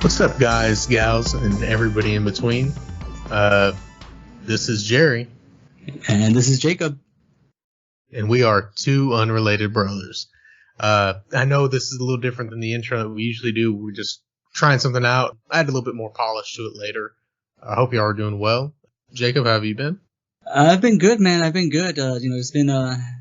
What's up, guys, gals, and everybody in between? This is Jerry, And this is Jacob. and we are two unrelated brothers. I know this is a little different than the intro that we usually do. We're just trying something out. Add a little bit more polish to it later. I hope y'all are doing well. Jacob, how have you been? I've been good, man. I've been good. It's been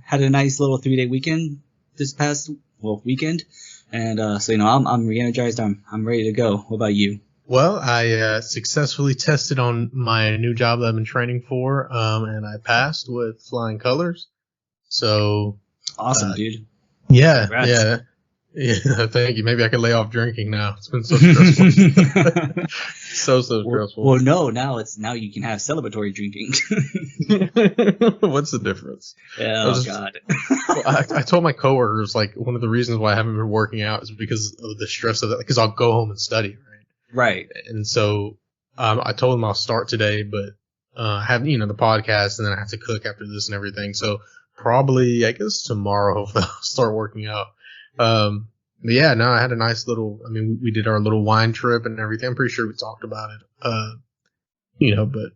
had a nice little 3-day weekend this past weekend, and I'm re-energized. I'm ready to go. What about you? Well, I successfully tested on my new job that I've been training for, and I passed with flying colors. So Awesome, dude. Yeah, Congrats. yeah. Thank you. Maybe I can lay off drinking now. It's been so stressful. so stressful. Well, no. Now you can have celebratory drinking. What's the difference? God. I told my coworkers, like, one of the reasons why I haven't been working out is because of the stress of that. Because I'll go home and study, right? Right. And so I told them I'll start today, but I have the podcast, and then I have to cook after this and everything. So probably, I guess tomorrow, hopefully I'll start working out. But yeah, no, I had a nice little, we did our little wine trip and everything. I'm pretty sure we talked about it. But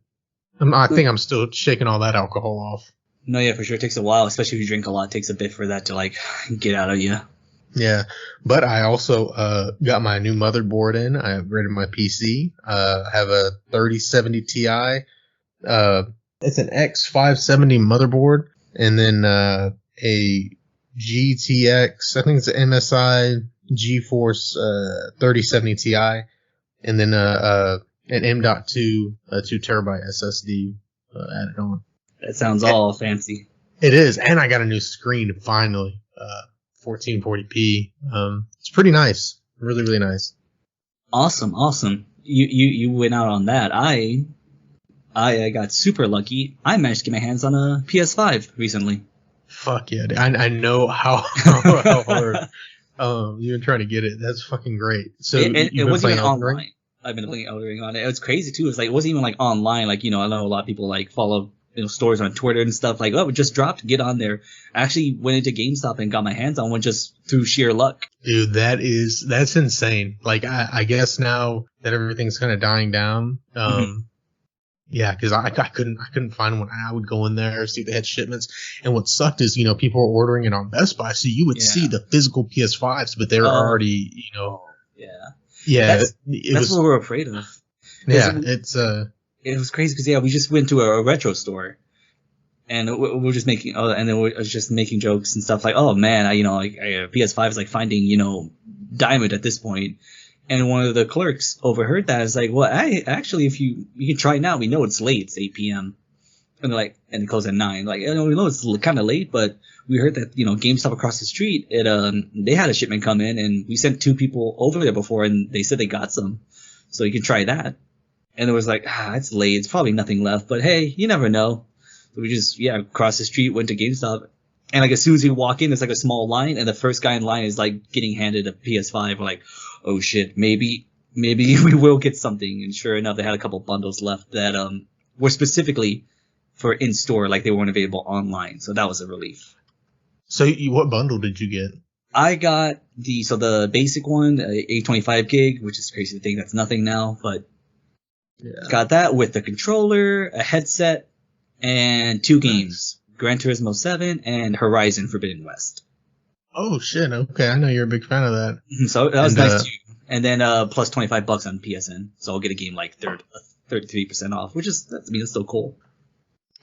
I think I'm still shaking all that alcohol off. No, yeah, for sure. It takes a while, especially if you drink a lot. It takes a bit for that to get out of you. Yeah, but I also got my new motherboard in. I upgraded my PC. I have a 3070 Ti. It's an X570 motherboard, and then a GTX. I think it's an MSI GeForce 3070 Ti, and then an M.2 2 terabyte SSD added on. That sounds all fancy. It is, and I got a new screen finally. 1440p. It's pretty nice. Really, really nice. Awesome. You went out on that. I got super lucky. I managed to get my hands on a PS5 recently. Fuck yeah. I know how hard you've been trying to get it. That's fucking great. So it wasn't even online. I've been playing Elden Ring on it. It was crazy too. It wasn't even online. I know a lot of people follow stores on Twitter and stuff it just dropped, get on there. I actually went into GameStop and got my hands on one just through sheer luck. Dude, that's insane. I guess now that everything's kind of dying down, yeah, because I couldn't find one. I would go in there, see if they had shipments, and what sucked is people were ordering it on Best Buy, so you would see the physical PS5s, but they were already That's what we're afraid of. Yeah, it was crazy because we just went to a retro store, and we were just making making jokes and stuff oh man, PS5 is finding diamond at this point, and one of the clerks overheard that. Is if you can try it now. We know it's late. It's 8 p.m. and and it closes at 9. We know it's kind of late, but we heard that GameStop across the street they had a shipment come in, and we sent 2 people over there before, and they said they got some, so you can try that. And it was it's late. It's probably nothing left. But hey, you never know. So we just, across the street, went to GameStop. And as soon as we walk in, there's a small line. And the first guy in line is getting handed a PS5. We're oh shit, maybe we will get something. And sure enough, they had a couple bundles left that were specifically for in-store. They weren't available online. So that was a relief. So what bundle did you get? I got the basic one, 825 gig, which is crazy to think that's nothing now, but yeah. Got that with the controller, a headset, and 2 games. Gran Turismo 7 and Horizon Forbidden West. Oh, shit. Okay, I know you're a big fan of that. So that was nice too. And then plus $25 on PSN. So I'll get a game 33% off, which is, that's still cool.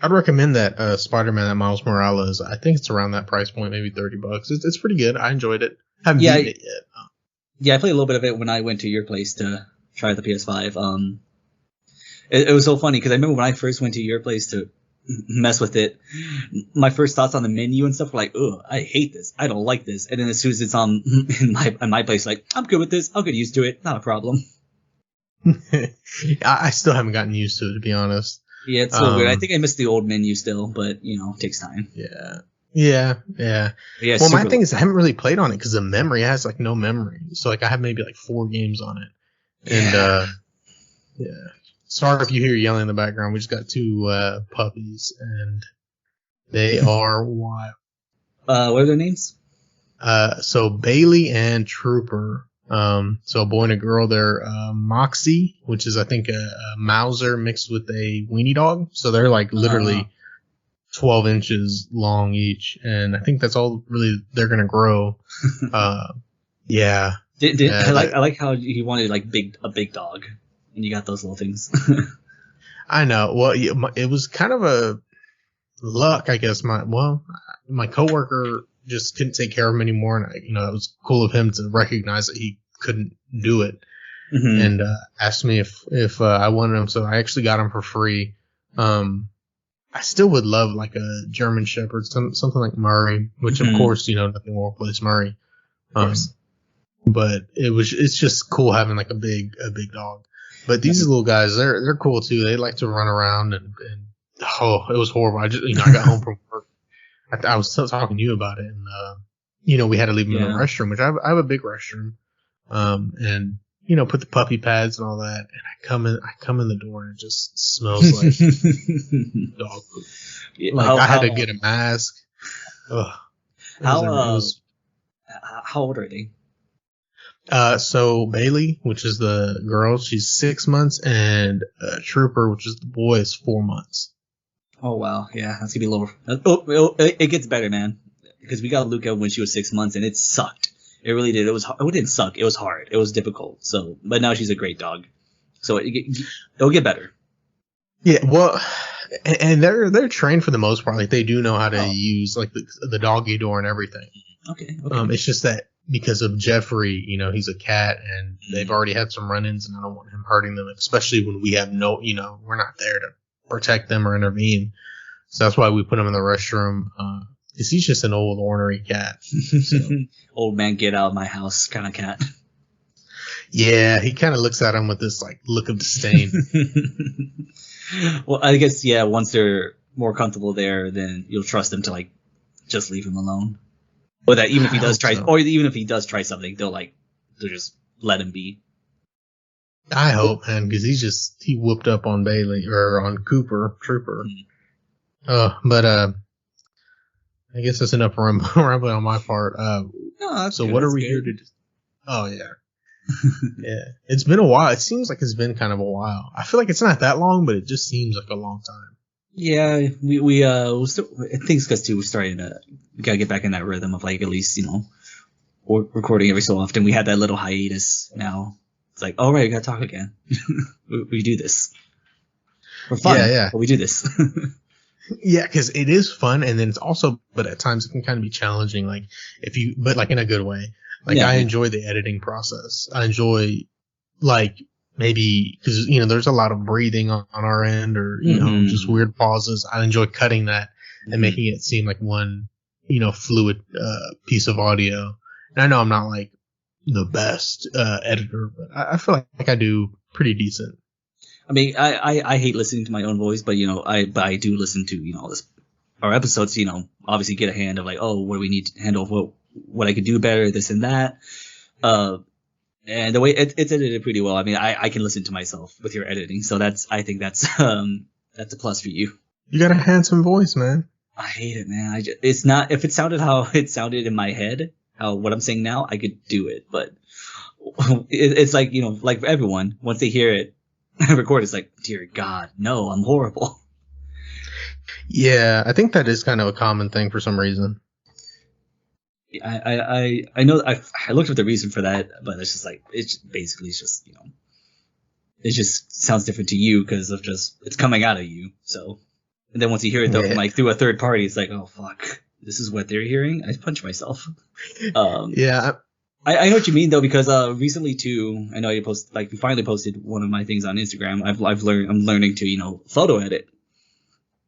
I'd recommend that Spider-Man, that Miles Morales. I think it's around that price point, maybe $30. It's pretty good. I enjoyed it. Haven't beaten it yet. Yeah, I played a little bit of it when I went to your place to try the PS5. It was so funny because I remember when I first went to your place to mess with it, my first thoughts on the menu and stuff were ugh, I hate this. I don't like this. And then as soon as it's on in my place, I'm good with this. I'll get used to it. Not a problem. I still haven't gotten used to it, to be honest. Yeah, it's so weird. I think I miss the old menu still, but it takes time. Yeah. Well, my thing is I haven't really played on it because the memory has no memory. So I have maybe 4 games on it. And yeah. Sorry if you hear yelling in the background. We just got 2 puppies, and they are wild. What are their names? So Bailey and Trooper. So a boy and a girl. They're Moxie, which is I think a Mauser mixed with a weenie dog. So they're like Uh, literally 12 inches long each, and I think that's all really they're gonna grow. Yeah, I yeah. like how he wanted like a big dog, and you got those little things. I know. Well, it was kind of a luck, I guess. My coworker just couldn't take care of him anymore, and it was cool of him to recognize that he couldn't do it, Hmm. and asked me if I wanted him. So I actually got him for free. I still would love like a German Shepherd, something like Murray, which of Hmm. course nothing will replace Murray. Of course. But it's just cool having like a big dog. But these little guys, they're cool too. They like to run around and oh, it was horrible. I got home from work. I was still talking to you about it, and we had to leave them in the Yeah. restroom, which I have a big restroom. And put the puppy pads and all that, and I come in the door and it just smells like dog poop. Like how I had to how get a mask. Ugh. how It was how old are they? so Bailey, which is the girl, she's 6 months, and Trooper, which is the boy, is 4 months. Oh wow, yeah, that's gonna be lower. It gets better, man. Because we got Luca when she was 6 months, and it sucked. It really did. It didn't suck. It was hard. It was difficult. So, but now she's a great dog. So it'll get better. Yeah, well, and they're trained for the most part. Like they do know how to Oh, use like the doggy door and everything. okay, okay. It's just that because of Jeffrey, he's a cat, and they've Mhm. already had some run-ins, and I don't want him hurting them, especially when we have we're not there to protect them or intervene. So that's why we put him in the restroom. 'Cause he's just an old ornery cat. So Old man, get out of my house, kind of cat. yeah, he kind of looks at him with this like look of disdain. Well, I guess yeah. Once they're more comfortable there, then you'll trust them to like just leave him alone. Or that even if he I does hope try, so. or even if he does try something, they'll just let him be. I hope, man, because he whooped up on Bailey or on Trooper. Mhm. But I guess that's enough rambling on my part. No, that's So good. what are That's we here good. to? Oh yeah, yeah. It's been a while. It seems like it's been kind of a while. I feel like it's not that long, but it just seems like a long time. Yeah, we're still, I think it's because too we gotta get back in that rhythm of like at least recording every so often. We had that little hiatus. Now it's like, all right, we gotta talk again. We do this for fun, Yeah, but we do this. yeah. Because it is fun, and then it's also, but at times it can kind of be challenging. Like but like in a good way. Like Yeah, I yeah. enjoy the editing process. I enjoy like maybe because there's a lot of breathing on our end or just Hmm. weird pauses. I enjoy cutting that and Hmm. making it seem like one fluid piece of audio. And I know I'm not like the best editor, but I feel like I do pretty decent. I mean, I hate listening to my own voice, but I do listen to our episodes. Obviously get a hand of like, oh, what do we need to handle? What I could do better, this and that. Uh, and the way it's edited pretty well. I mean, I can listen to myself with your editing, so I think that's a plus for you. You got a handsome voice, man. I hate it, man. It's not, if it sounded how it sounded in my head, how what I'm saying now, I could do it, but it's like like for everyone, once they hear it record, it's like, dear God, no, I'm horrible. Yeah, I think that is kind of a common thing for some reason. I know I looked up the reason for that, but it's just like it's just it just sounds different to you because of just it's coming out of you. So and then once you hear it though from Yeah, like through a third party, it's like, oh fuck, this is what they're hearing. I punch myself. Um, yeah, I know what you mean though, because recently too, I know you finally posted one of my things on Instagram. I'm learning to photo edit,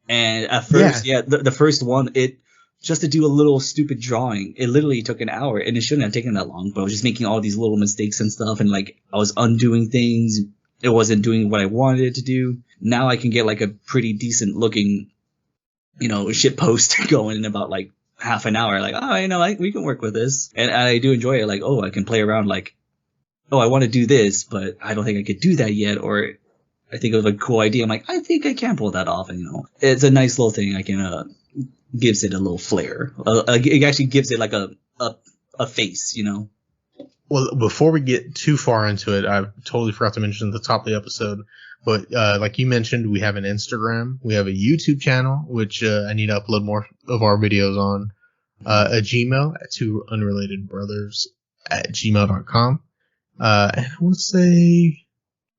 and at yeah. first, yeah, the first one, it just to do a little stupid drawing, it literally took an hour, and it shouldn't have taken that long. But I was just making all these little mistakes and stuff, and like I was undoing things. It wasn't doing what I wanted it to do. Now I can get like a pretty decent looking, shit post going in about like half an hour. Like, oh, like we can work with this, and I do enjoy it. Like, oh, I can play around. Like, oh, I want to do this, but I don't think I could do that yet, or I think of a cool idea. I'm like, I think I can pull that off, and it's a nice little thing. I can gives it a little flair. It actually gives it like a face. Well, before we get too far into it, I totally forgot to mention at the top of the episode, but like you mentioned, we have an Instagram, we have a YouTube channel, which I need to upload more of our videos on, a Gmail at two unrelated brothers at gmail.com. And I want to say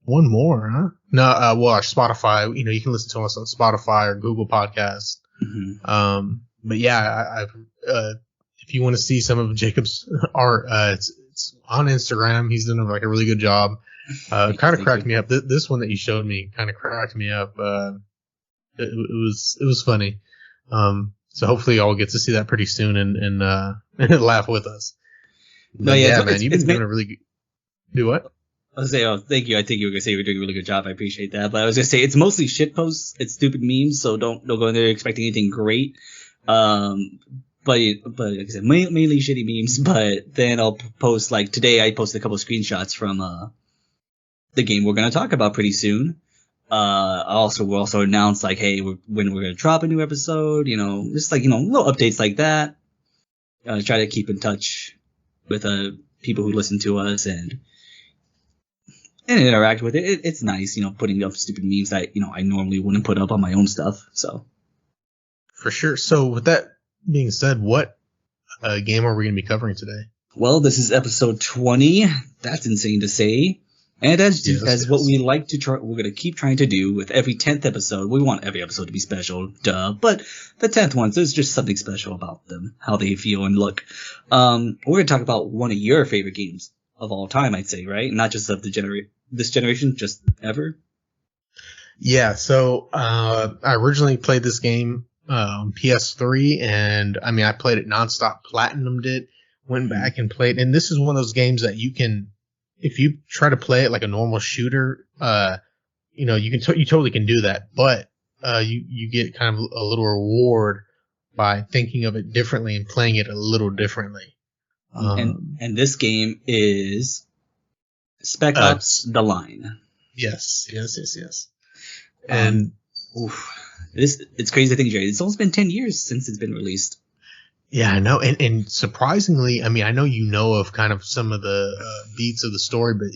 one more, huh? No, well, our Spotify, you can listen to us on Spotify or Google Podcasts. But yeah, if you want to see some of Jacob's art, it's on Instagram. He's doing like a really good job. Kind of cracked me up. This one that you showed me kind of cracked me up. It was funny. So hopefully y'all get to see that pretty soon and laugh with us. But man, you've been doing a really good. Do what? I was gonna say, thank you. I think you were gonna say you're doing a really good job. I appreciate that. But I was gonna say it's mostly shit posts. It's stupid memes, so don't go in there expecting anything great. But like I said, mainly shitty memes. But then I'll post, like today I posted a couple of screenshots from the game we're gonna talk about pretty soon. We'll also announce like, hey, when we're gonna drop a new episode. Just like little updates like that. Try to keep in touch with people who listen to us and interact with it. It's nice, putting up stupid memes that I normally wouldn't put up on my own stuff. So for sure. So with that being said, what game are we going to be covering today? Well, this is episode 20. That's insane to say. And as what we like to try, we're going to keep trying to do with every 10th episode. We want every episode to be special, duh. But the 10th ones, there's just something special about them, how they feel and look. We're going to talk about one of your favorite games of all time, I'd say, right? Not just of this generation, just ever. Yeah, so I originally played this game on PS3, and I played it nonstop, platinumed it, went back and played, and this is one of those games that you can, if you try to play it like a normal shooter, you totally can do that, but you get kind of a little reward by thinking of it differently and playing it a little differently. And this game is Spec Ops: The Line. Yes. And it's crazy to think, Jerry. It's almost been 10 years since it's been released. Yeah, I know. And surprisingly, I know you know of kind of some of the beats of the story, but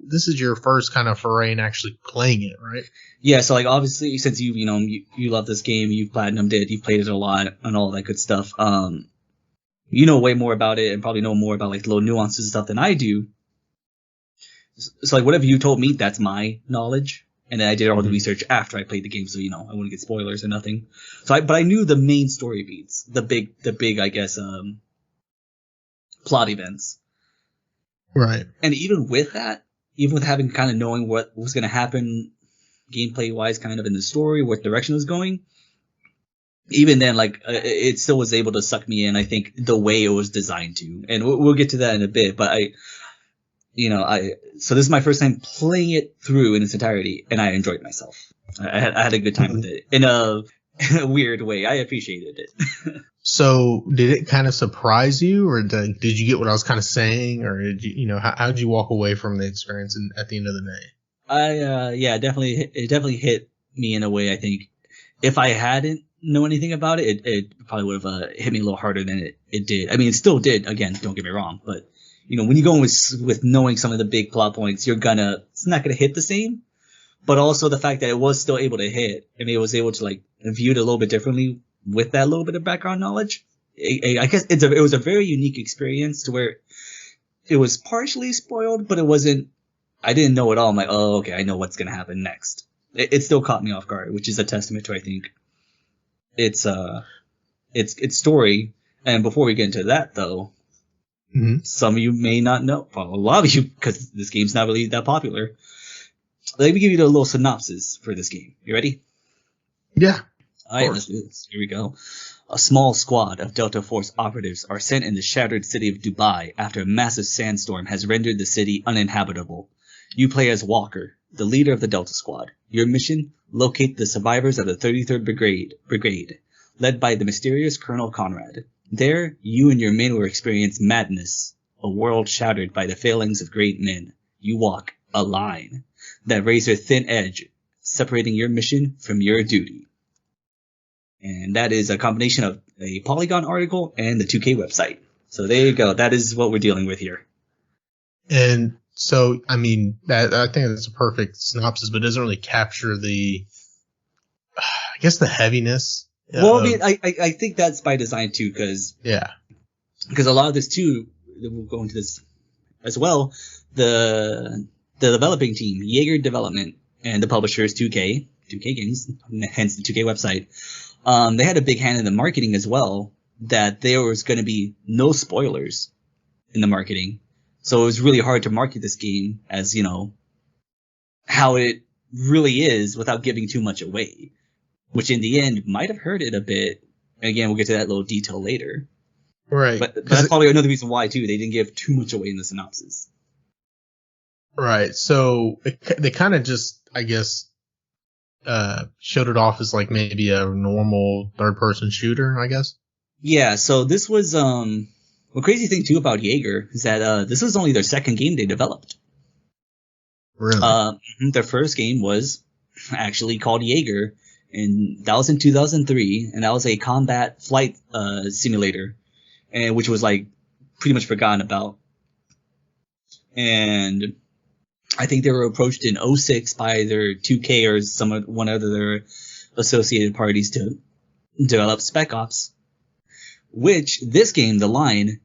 this is your first kind of foray in actually playing it, right? Yeah. So like obviously, since you love this game, you've platinumed it, you've played it a lot, and all that good stuff. You know way more about it, and probably know more about like the little nuances and stuff than I do. So like whatever you told me, that's my knowledge. And then I did all the research after I played the game, so I wouldn't get spoilers or nothing. But I knew the main story beats, the big I guess plot events. Right. And even with that, even with having kind of knowing what was going to happen gameplay wise, kind of in the story, what direction it was going, even then, like it still was able to suck me in. I think the way it was designed to, and we'll get to that in a bit. But so this is my first time playing it through in its entirety, and I enjoyed myself. I had a good time with it in a weird way. I appreciated it. So did it kind of surprise you, or did you get what I was kind of saying, or did how did you walk away from the experience at the end of the day? Yeah, it definitely hit me in a way. I think if I hadn't know anything about it, it probably would have hit me a little harder than it did. It still did. Again, don't get me wrong, but when you go in with knowing some of the big plot points, it's not gonna hit the same. But also the fact that it was still able to hit, it was able to like view it a little bit differently with that little bit of background knowledge. I guess it was a very unique experience to where it was partially spoiled, but it wasn't. I didn't know it all. I'm like, oh, okay, I know what's gonna happen next. It still caught me off guard, which is a testament to, I think, its story. And before we get into that, though, some of you may not know, well, a lot of you, because this game's not really that popular. Let me give you a little synopsis for this game. You ready? Yeah. All right, let's do this. Here we go. A small squad of Delta Force operatives are sent in the shattered city of Dubai after a massive sandstorm has rendered the city uninhabitable. You play as Walker, the leader of the Delta Squad. Your mission? Locate the survivors of the 33rd Brigade, led by the mysterious Colonel Conrad. There, you and your men will experience madness, a world shattered by the failings of great men. You walk a line, that razor-thin edge, separating your mission from your duty. And that is a combination of a Polygon article and the 2K website. So there you go. That is what we're dealing with here. And so, I mean, that I think that's a perfect synopsis, but it doesn't really capture I guess, the heaviness. Well, I mean, I think that's by design too, because Yeah. a lot of this too, we'll go into this as well. The developing team, Jaeger Development, and the publishers 2K Games, hence the 2K website. They had a big hand in the marketing as well. That there was going to be no spoilers in the marketing, so it was really hard to market this game as how it really is without giving too much away. Which in the end might have hurt it a bit. And again, we'll get to that little detail later. Right. But that's probably another reason why, too. They didn't give too much away in the synopsis. Right. So they kind of just, I guess, showed it off as like maybe a normal third-person shooter, I guess. Yeah, so this was, the crazy thing, too, about Jaeger is that this was only their second game they developed. Really? Their first game was actually called Jaeger, and that was in 2003, and that was a combat flight simulator, and which was like pretty much forgotten about. And I think they were approached in 2006 by either 2K or one of their associated parties to develop Spec Ops, which this game, The Line,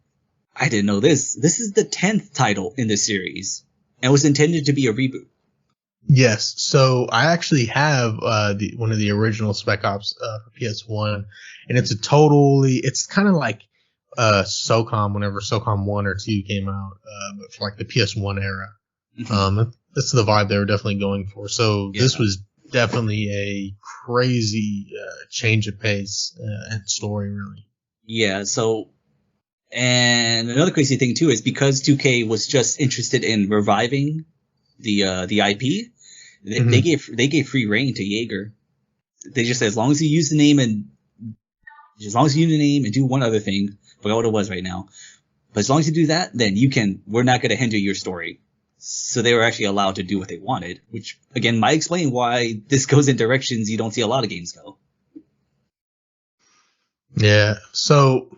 I didn't know this. This is the 10th title in the series, and was intended to be a reboot. Yes. So I actually have one of the original Spec Ops for PS1, and it's kind of like SOCOM whenever SOCOM 1 or 2 came out, but for like the PS1 era. Mm-hmm. That's the vibe they were definitely going for. So this was definitely a crazy change of pace and story, really. Yeah. So, and another crazy thing too is because 2K was just interested in reviving the IP, they gave free reign to Jaeger. They just said as long as you use the name and do one other thing, I forgot what it was right now, but as long as you do that, then we're not going to hinder your story. So they were actually allowed to do what they wanted, which again might explain why this goes in directions you don't see a lot of games go. Yeah. So,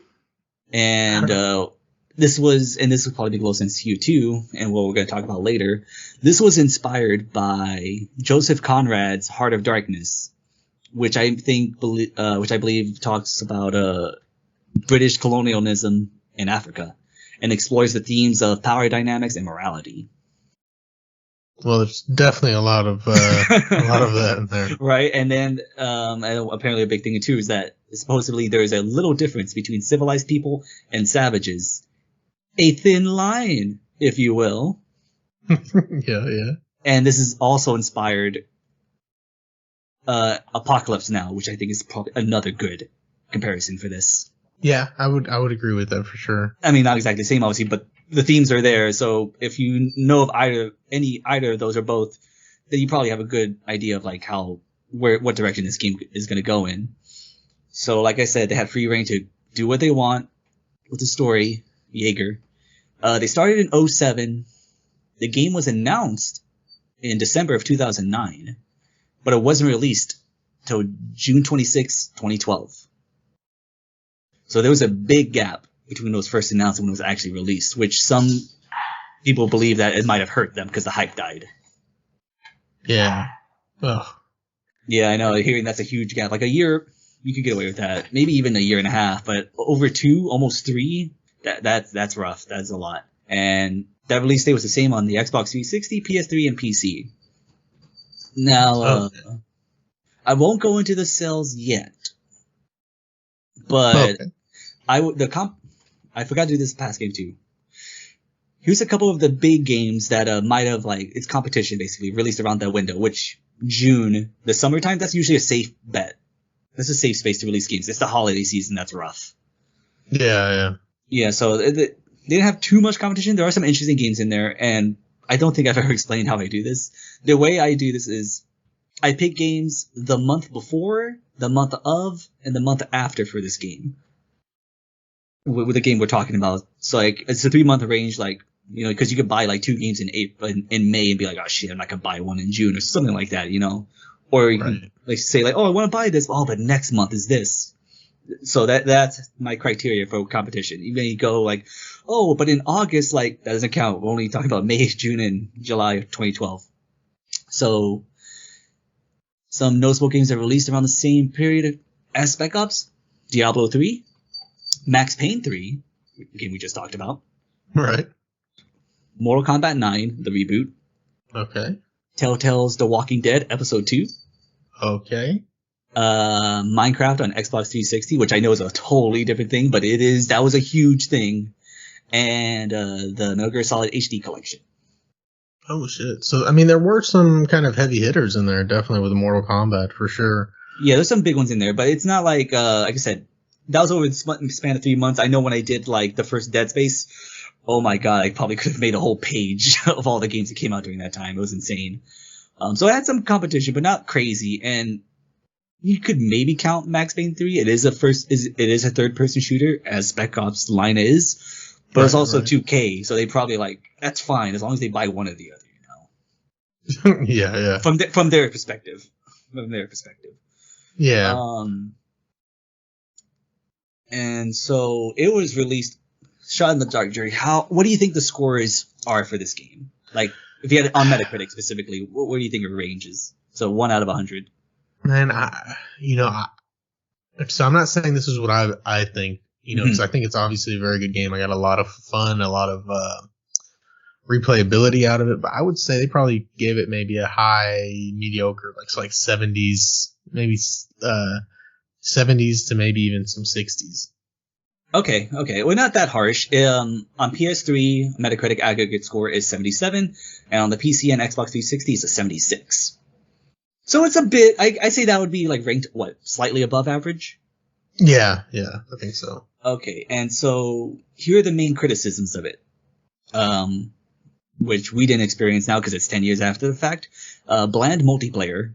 and this will probably make a little sense to you too, and what we're going to talk about later. This was inspired by Joseph Conrad's Heart of Darkness, which I believe talks about British colonialism in Africa, and explores the themes of power dynamics and morality. Well, there's definitely a lot of that in there, right? And then apparently a big thing too is that supposedly there is a little difference between civilized people and savages, a thin line, if you will. Yeah. And this is also inspired Apocalypse Now, which I think is probably another good comparison for this. Yeah, I would agree with that for sure. I mean, not exactly the same, obviously, but the themes are there. So if you know of either of those or both, then you probably have a good idea of like what direction this game is going to go in. So, like I said, they had free reign to do what they want with the story. Jaeger. They started in 2007. The game was announced in December of 2009, but it wasn't released till June 26, 2012. So there was a big gap between those first announced and when it was actually released, which some people believe that it might have hurt them because the hype died. Yeah. Ugh. Yeah, I know. Hearing that's a huge gap. Like a year, you could get away with that. Maybe even a year and a half, but over 2, almost 3, that's rough. That's a lot. And that release date was the same on the Xbox 360, PS3, and PC. Now, I won't go into the sales yet, but I forgot to do this past game too. Here's a couple of the big games that might have it's competition basically released around that window. Which June, the summertime, that's usually a safe bet. That's a safe space to release games. It's the holiday season that's rough. Yeah. So they didn't have too much competition. There are some interesting games in there, and I don't think I've ever explained how I do this. The way I do this is I pick games the month before, the month of, and the month after for this game. With the game we're talking about. So it's a 3-month range, because you could buy 2 games in May and be like, oh shit, I'm not gonna buy one in June or something like that, Or you can say I want to buy this, but next month is this. So that's my criteria for competition. You may go like, oh, but in August, like, that doesn't count. We're only talking about May, June, and July of 2012. So some notable games that released around the same period as Spec Ops: Diablo 3, Max Payne 3, the game we just talked about, Right. Mortal Kombat 9, the reboot, Okay. Telltale's The Walking Dead Episode 2, Okay. Minecraft on Xbox 360, which I know is a totally different thing, but that was a huge thing, and the Metal Gear Solid HD collection. Oh shit. So I mean, there were some kind of heavy hitters in there, definitely with Mortal Kombat for sure. Yeah, there's some big ones in there, but it's not like I said, that was over the span of 3 months. I know when I did like the first Dead Space, oh my god, I probably could have made a whole page of all the games that came out during that time. It was insane. So I had some competition, but not crazy. And you could maybe count Max Payne 3. It is a third-person shooter, as Spec Ops line is, but it's also 2K, so they probably like, that's fine as long as they buy one or the other, you know. Yeah. From their perspective. Yeah. And so it was released. Shot in the dark, Jerry. What do you think the scores are for this game? Like, if you had it on Metacritic specifically, what do you think it ranges? So 1 out of 100. Man, so I'm not saying this is what I think, because I think it's obviously a very good game. I got a lot of fun, a lot of replayability out of it, but I would say they probably gave it maybe a high mediocre, like 70s, maybe 70s to maybe even some 60s. Okay. Well, not that harsh. On PS3, Metacritic aggregate score is 77, and on the PC and Xbox 360, it's a 76. So it's a bit. I say that would be like ranked slightly above average. Yeah, I think so. Okay, and so here are the main criticisms of it, which we didn't experience now because it's 10 years after the fact. Bland multiplayer,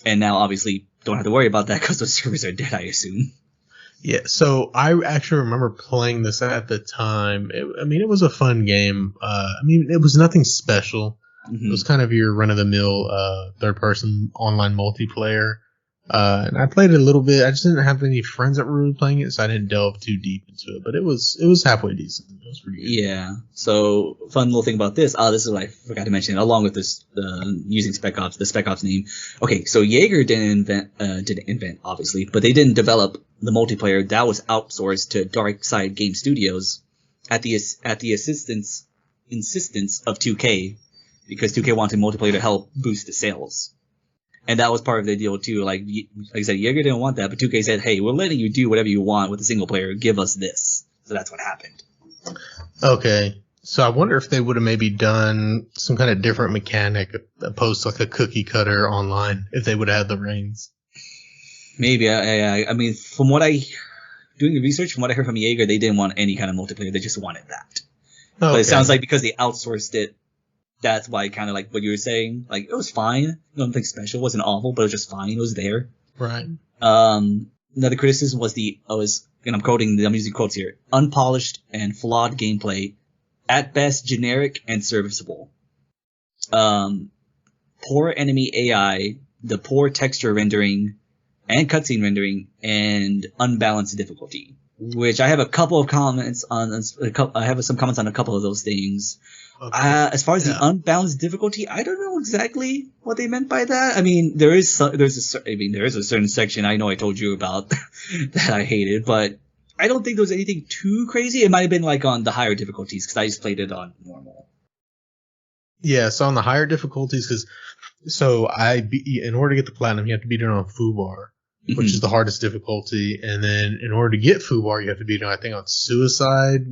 and now obviously don't have to worry about that because the servers are dead, I assume. Yeah, so I actually remember playing this at the time. It was a fun game. It was nothing special. Mm-hmm. It was kind of your run-of-the-mill third-person online multiplayer. And I played it a little bit. I just didn't have any friends that were really playing it, so I didn't delve too deep into it. But it was halfway decent. It was pretty good. Yeah. So fun little thing about this. This is what I forgot to mention. Along with this, using Spec Ops, the Spec Ops name. Okay, so Jaeger didn't invent obviously, but they didn't develop the multiplayer. That was outsourced to Dark Side Game Studios at the insistence of 2K, because 2K wanted multiplayer to help boost the sales. And that was part of the deal too. Like I said, Jaeger didn't want that, but 2K said, "Hey, we're letting you do whatever you want with the single player. Give us this." So that's what happened. Okay, so I wonder if they would have maybe done some kind of different mechanic opposed to like a cookie cutter online if they would have had the reins. Maybe. I mean, doing the research, from what I heard from Jaeger, they didn't want any kind of multiplayer. They just wanted that. Okay. But it sounds like because they outsourced it, that's why, kind of like what you were saying, like it was fine. Nothing special. It wasn't awful, but it was just fine. It was there. Right. Another criticism was and I'm quoting, I'm using quotes here, unpolished and flawed gameplay, at best generic and serviceable. Poor enemy AI, the poor texture rendering and cutscene rendering, and unbalanced difficulty. Which I have a couple of comments on. I have some comments on a couple of those things. Okay. As far as the unbalanced difficulty, I don't know exactly what they meant by that. I mean, there is a certain section I know I told you about that I hated, but I don't think there was anything too crazy. It might have been like on the higher difficulties because I just played it on normal. Yeah, so on the higher difficulties, in order to get the platinum, you have to beat it on Fubar, which is the hardest difficulty, and then in order to get Fubar, you have to beat it, I think, on suicide.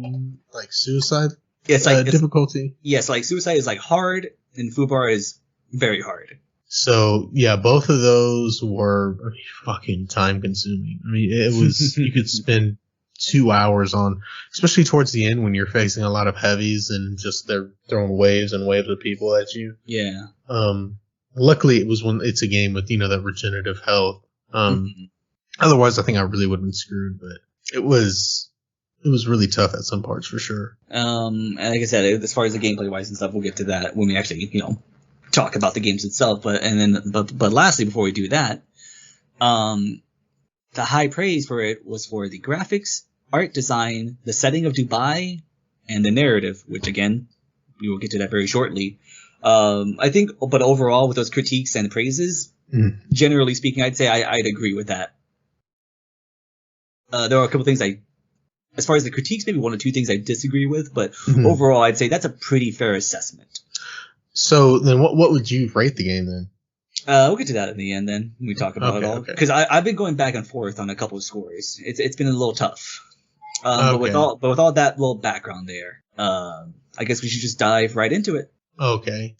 It's like difficulty. Yes, like suicide is like hard, and Fubar is very hard. So yeah, both of those were fucking time consuming. I mean, it was you could spend 2 hours on, especially towards the end when you're facing a lot of heavies and just they're throwing waves and waves of people at you. Yeah. Luckily, it's a game with that regenerative health. Otherwise, I think I really would have been screwed. But it was really tough at some parts for sure. And like I said, as far as the gameplay wise and stuff, we'll get to that when we actually talk about the games itself. But lastly, before we do that, the high praise for it was for the graphics, art design, the setting of Dubai, and the narrative, which again, we will get to that very shortly. I think, but overall, with those critiques and praises, generally speaking, I'd say I'd agree with that. There are a couple things as far as the critiques, maybe one or two things I disagree with, but overall, I'd say that's a pretty fair assessment. So then what would you rate the game then? We'll get to that in the end then, when we talk about it all. Because I've been going back and forth on a couple of scores. It's been a little tough. But with all that little background there, I guess we should just dive right into it. Okay.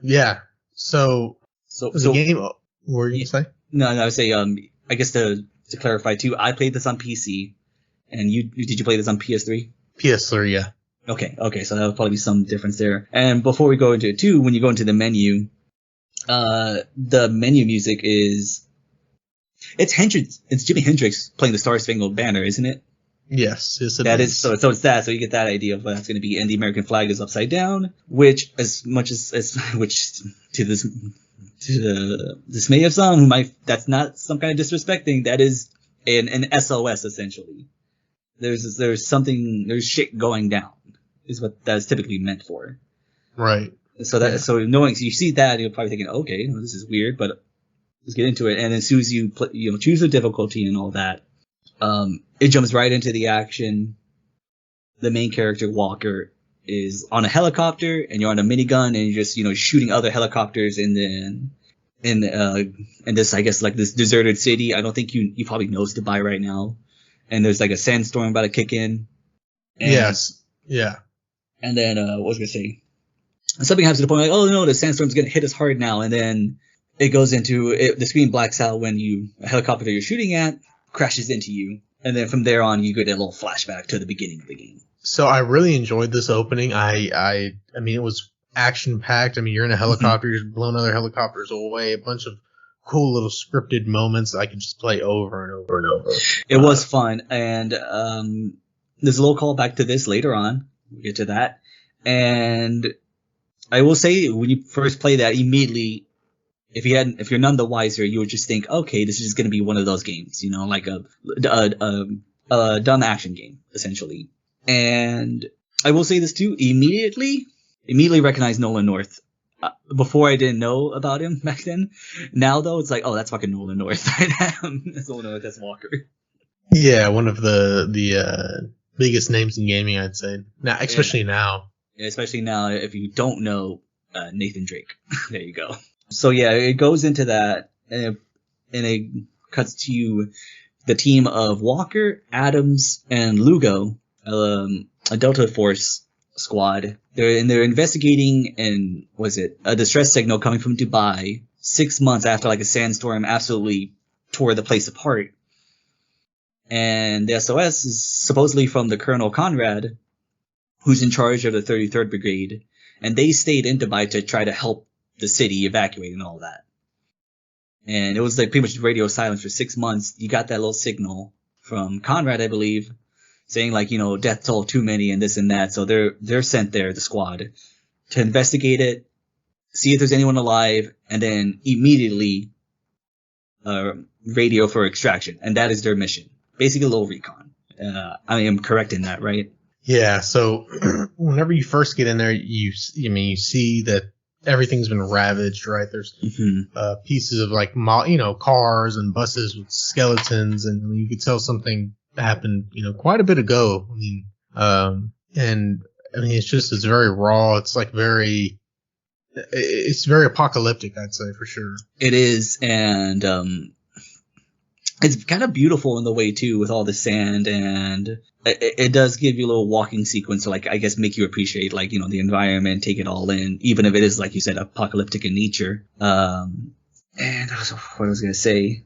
Yeah. So the game, what were you going to say? No, I would say, I guess to clarify too, I played this on PC, and did you play this on PS3? PS3, yeah. Okay, so there'll probably be some difference there. And before we go into it too, when you go into the menu, the menu music it's Jimi Hendrix playing the Star Spangled Banner, isn't it? Yes, it is. So it's that. So you get that idea of what that's going to be, and the American flag is upside down, which to the dismay of some, that's not some kind of disrespecting. That is an SOS essentially. There's shit going down, is what that's typically meant for. Right. So you see that, you're probably thinking, okay, well, this is weird, but let's get into it. And as soon as you choose the difficulty and all that, it jumps right into the action. The main character, Walker, is on a helicopter, and you're on a minigun, and you're just shooting other helicopters in this, I guess, like this deserted city. I don't think you probably know Dubai right now. And there's like a sandstorm about to kick in. Yes. Yeah. And then what was I gonna say? Something happens to the point like, oh no, the sandstorm's gonna hit us hard now, and then it goes into the screen blacks out when a helicopter that you're shooting at crashes into you, and then from there on you get a little flashback to the beginning of the game. So I really enjoyed this opening. I mean, it was action packed. I mean, you're in a helicopter, you're blowing other helicopters away, a bunch of cool little scripted moments I could just play over and over and over. It was fun, and there's a little callback to this later on. We'll get to that. And I will say, when you first play that, immediately, if you're none the wiser, you would just think, okay, this is just going to be one of those games, like a dumb action game, essentially. And I will say this too, immediately recognize Nolan North. Before I didn't know about him back then. Now though, it's like, oh, that's fucking Nolan North. That's Nolan North. That's Walker. Yeah, one of the biggest names in gaming, I'd say. Now, especially now. Yeah, especially now, if you don't know Nathan Drake. There you go. So yeah, it goes into that, and it cuts to the team of Walker, Adams, and Lugo, a Delta Force squad. They're investigating a distress signal coming from Dubai 6 months after like a sandstorm absolutely tore the place apart. And the SOS is supposedly from the Colonel Conrad, who's in charge of the 33rd Brigade, and they stayed in Dubai to try to help the city evacuate and all that. And it was like pretty much radio silence for 6 months. You got that little signal from Conrad, I believe, saying like, death toll too many and this and that. So they're sent there, the squad, to investigate it, see if there's anyone alive, and then immediately radio for extraction. And that is their mission. Basically a little recon. I am correct in that, right? Yeah. So whenever you first get in there, you see that everything's been ravaged, right? There's pieces of like cars and buses with skeletons, and you could tell something happened quite a bit ago. I mean, it's very raw. It's like it's very apocalyptic, I'd say, for sure. It is, and it's kind of beautiful in the way too, with all the sand, and it does give you a little walking sequence to, like, I guess, make you appreciate, like, the environment, take it all in, even if it is, like you said, apocalyptic in nature. And what I was gonna say,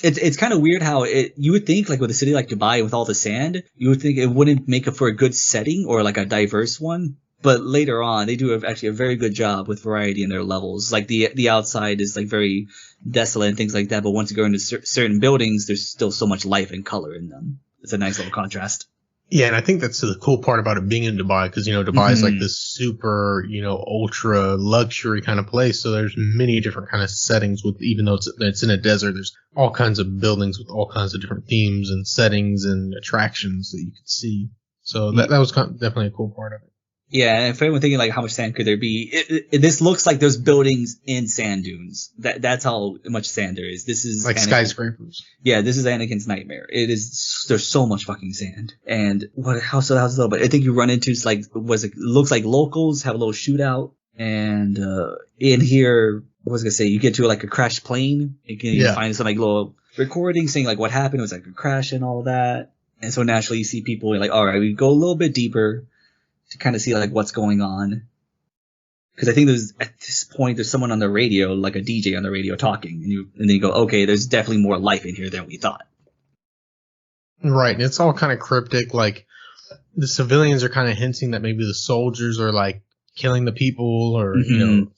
it's kind of weird how you would think, like, with a city like Dubai with all the sand, you would think it wouldn't make it for a good setting or like a diverse one. But later on, they do actually a very good job with variety in their levels. Like the outside is like very desolate and things like that. But once you go into certain buildings, there's still so much life and color in them. It's a nice little contrast. Yeah, and I think that's the cool part about it being in Dubai, because, Dubai is like this super, ultra luxury kind of place. So there's many different kind of settings with, even though it's in a desert, there's all kinds of buildings with all kinds of different themes and settings and attractions that you could see. So that was definitely a cool part of it. Yeah, and for anyone thinking like how much sand could there be, this looks like there's buildings in sand dunes. That's how much sand there is. This is like skyscrapers. Yeah, this is Anakin's nightmare. There's so much fucking sand. And how's a little bit? I think you run into looks like locals have a little shootout, and in here, what was I gonna say? You get to like a crashed plane. You can find some like little recording saying like what happened. It was like a crash and all that. And so naturally you see people like, all right, we go a little bit deeper to kind of see like what's going on, because I think at this point there's someone on the radio, like a DJ on the radio talking, and then you go, okay, there's definitely more life in here than we thought. Right, and it's all kind of cryptic. Like the civilians are kind of hinting that maybe the soldiers are like killing the people, or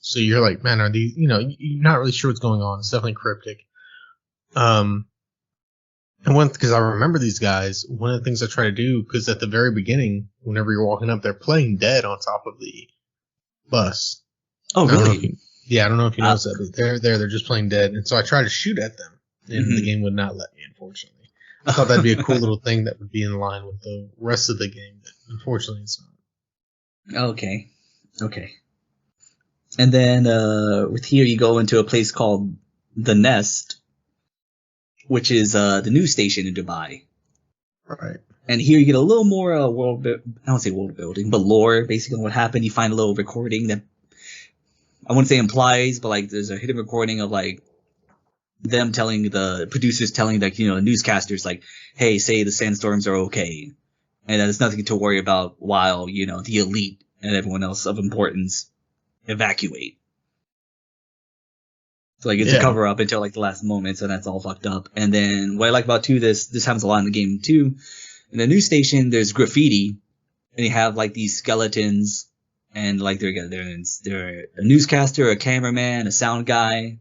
so you're like, man, are these? You're not really sure what's going on. It's definitely cryptic. And because I remember these guys, one of the things I try to do, because at the very beginning, whenever you're walking up, they're playing Dead on top of the bus. Oh, really? I don't know if you noticed that, but they're just playing Dead. And so I try to shoot at them, and the game would not let me, unfortunately. I thought that'd be a cool little thing that would be in line with the rest of the game, but unfortunately it's not. Okay. And then with here you go into a place called The Nest, which is the news station in Dubai. Right. And here you get a little more I don't say world building, but lore, basically on what happened. You find a little recording that I wouldn't say implies, but like there's a hidden recording of like them telling the producers telling like, newscasters like, hey, say the sandstorms are okay, and that there's nothing to worry about while, the elite and everyone else of importance evacuate. So like it's a cover up until like the last moments, and that's all fucked up. And then what I like about too, this happens a lot in the game too. In the news station, there's graffiti, and you have like these skeletons, and like they're a newscaster, a cameraman, a sound guy,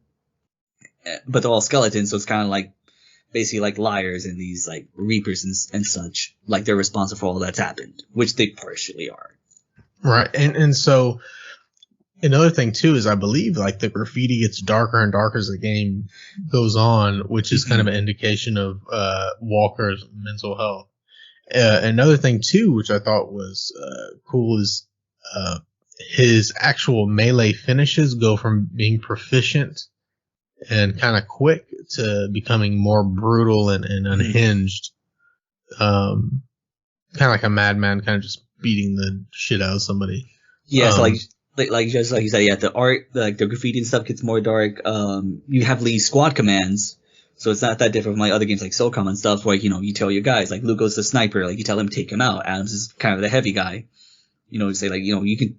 but they're all skeletons. So it's kind of like basically like liars and these like reapers and such. Like they're responsible for all that's happened, which they partially are. Right, and so. Another thing too is I believe like the graffiti gets darker and darker as the game goes on, which is kind of an indication of Walker's mental health. Another thing too, which I thought was cool, is his actual melee finishes go from being proficient and kind of quick to becoming more brutal and unhinged. Kind of like a madman, kind of just beating the shit out of somebody. Yeah, so like just like you said, the art, like the graffiti and stuff gets more dark. You have these squad commands, so it's not that different from like other games like SOCOM and stuff, where you tell your guys like Lugo's the sniper, like you tell him take him out. Adams is kind of the heavy guy. You say like you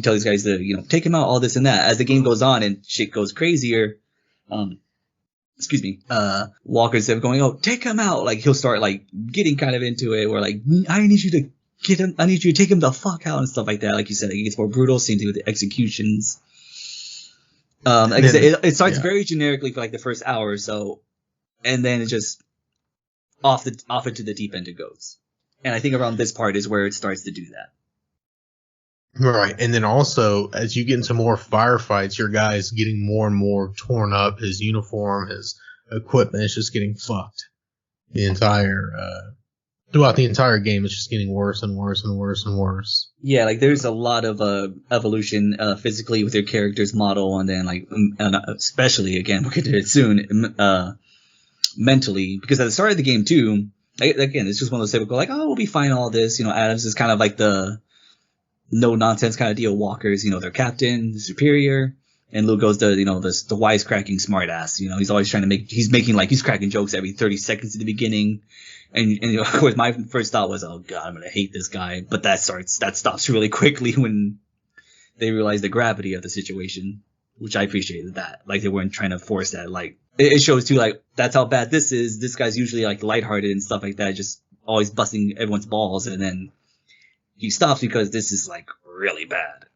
tell these guys to take him out, all this and that. As the game goes on and shit goes crazier, Walker's going, oh, take him out. Like he'll start like getting kind of into it, where like I need you to get him. I need you to take him the fuck out and stuff like that. Like you said, it gets more brutal. Same thing with the executions. Like I said, it starts very generically for like the first hour or so, and then it just off into the deep end it goes. And I think around this part is where it starts to do that. Right, and then also as you get into more firefights, your guy is getting more and more torn up. His uniform, his equipment is just getting fucked. Throughout the entire game, it's just getting worse and worse and worse and worse. Yeah, like there's a lot of evolution physically with your character's model, and then like especially again we'll get to it soon, mentally, because at the start of the game too, again it's just one of those typical like, oh, we'll be fine, all this. Adams is kind of like the no nonsense kind of deal. Walker's their captain, the superior, and Lugo's the the wisecracking smartass. He's always trying to he's cracking jokes every 30 seconds at the beginning. And of course, my first thought was, oh god, I'm gonna hate this guy. But that stops really quickly when they realize the gravity of the situation, which I appreciated that. Like they weren't trying to force that. Like it shows too, like that's how bad this is. This guy's usually like lighthearted and stuff like that, just always busting everyone's balls, and then he stops because this is like really bad.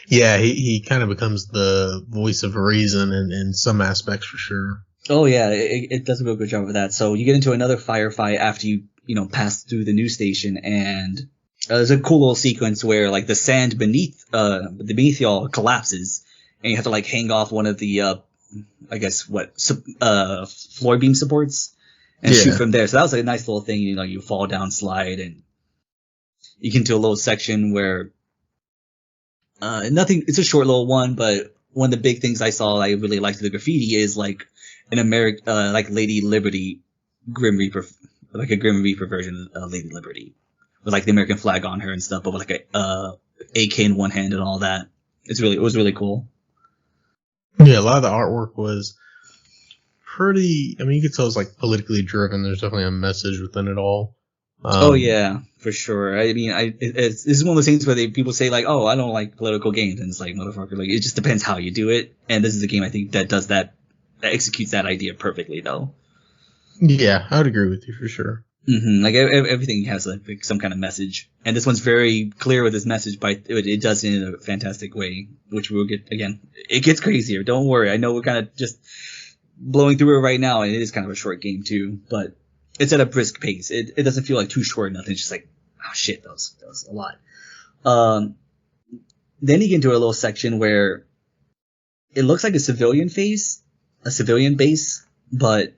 Yeah, he kind of becomes the voice of reason in some aspects for sure. Oh yeah, it does a real good job of that. So you get into another firefight after you pass through the news station, and there's a cool little sequence where like the sand beneath y'all collapses, and you have to like hang off one of the floor beam supports and shoot from there. So that was like a nice little thing. You fall down, slide, and you get into a little section where nothing. It's a short little one, but one of the big things I saw I really liked the graffiti is like an like Lady Liberty Grim Reaper, like a Grim Reaper version of Lady Liberty with like the American flag on her and stuff, but with like a AK in one hand and all that. It was really cool. Yeah, a lot of the artwork was pretty. I mean, you could tell it's like politically driven. There's definitely a message within it all. Oh yeah, for sure. I mean, this is one of those things where people say like, "Oh, I don't like political games," and it's like, motherfucker, like it just depends how you do it. And this is a game I think that does that executes that idea perfectly, though. Yeah, I would agree with you for sure. Mm-hmm. Like everything has like some kind of message, and this one's very clear with this message, but it does it in a fantastic way, which we'll get again. It gets crazier. Don't worry. I know we're kind of just blowing through it right now, and it is kind of a short game too, but it's at a brisk pace. It doesn't feel like too short or nothing. It's just like, oh shit, that was a lot. Then you get into a little section where it looks like a civilian base, but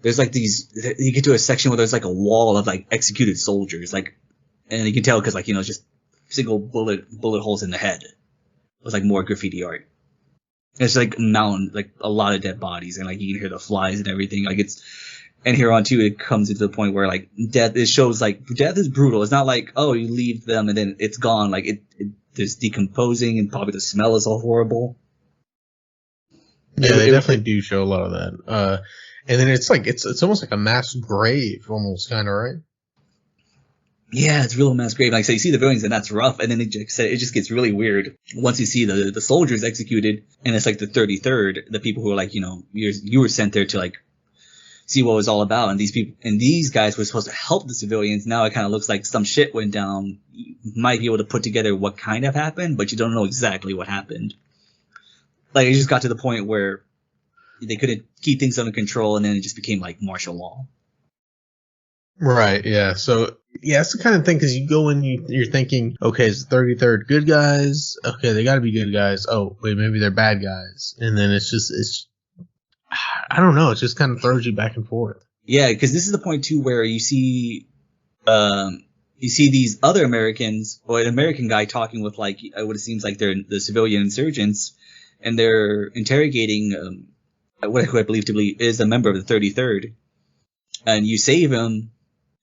there's like you get to a section where there's like a wall of like executed soldiers, like, and you can tell because like, just single bullet holes in the head with like more graffiti art. It's like a mountain, like a lot of dead bodies, and like you can hear the flies and everything. Like and here on too, it comes into the point where like death, it shows like death is brutal. It's not like, oh, you leave them and then it's gone. Like there's decomposing, and probably the smell is all horrible. Yeah, they definitely do show a lot of that. And then it's like it's almost like a mass grave, almost kind of, right? Yeah, it's real mass grave. Like, so you see the buildings, and that's rough, and then it just gets really weird once you see the soldiers executed, and it's like the 33rd, the people who are like, you were sent there to like see what it was all about, and these guys were supposed to help the civilians. Now it kind of looks like some shit went down. You might be able to put together what kind of happened, but you don't know exactly what happened. Like, it just got to the point where they couldn't keep things under control, and then it just became like martial law. Right, yeah. So, yeah, it's the kind of thing, because you go in, you're thinking, okay, it's the 33rd good guys. Okay, they got to be good guys. Oh, wait, maybe they're bad guys. And then it's I don't know. It just kind of throws you back and forth. Yeah, because this is the point, too, where you see these other Americans, or an American guy talking with, like, what it seems like they're the civilian insurgents, and they're interrogating who I believe to be is a member of the 33rd. And you save him,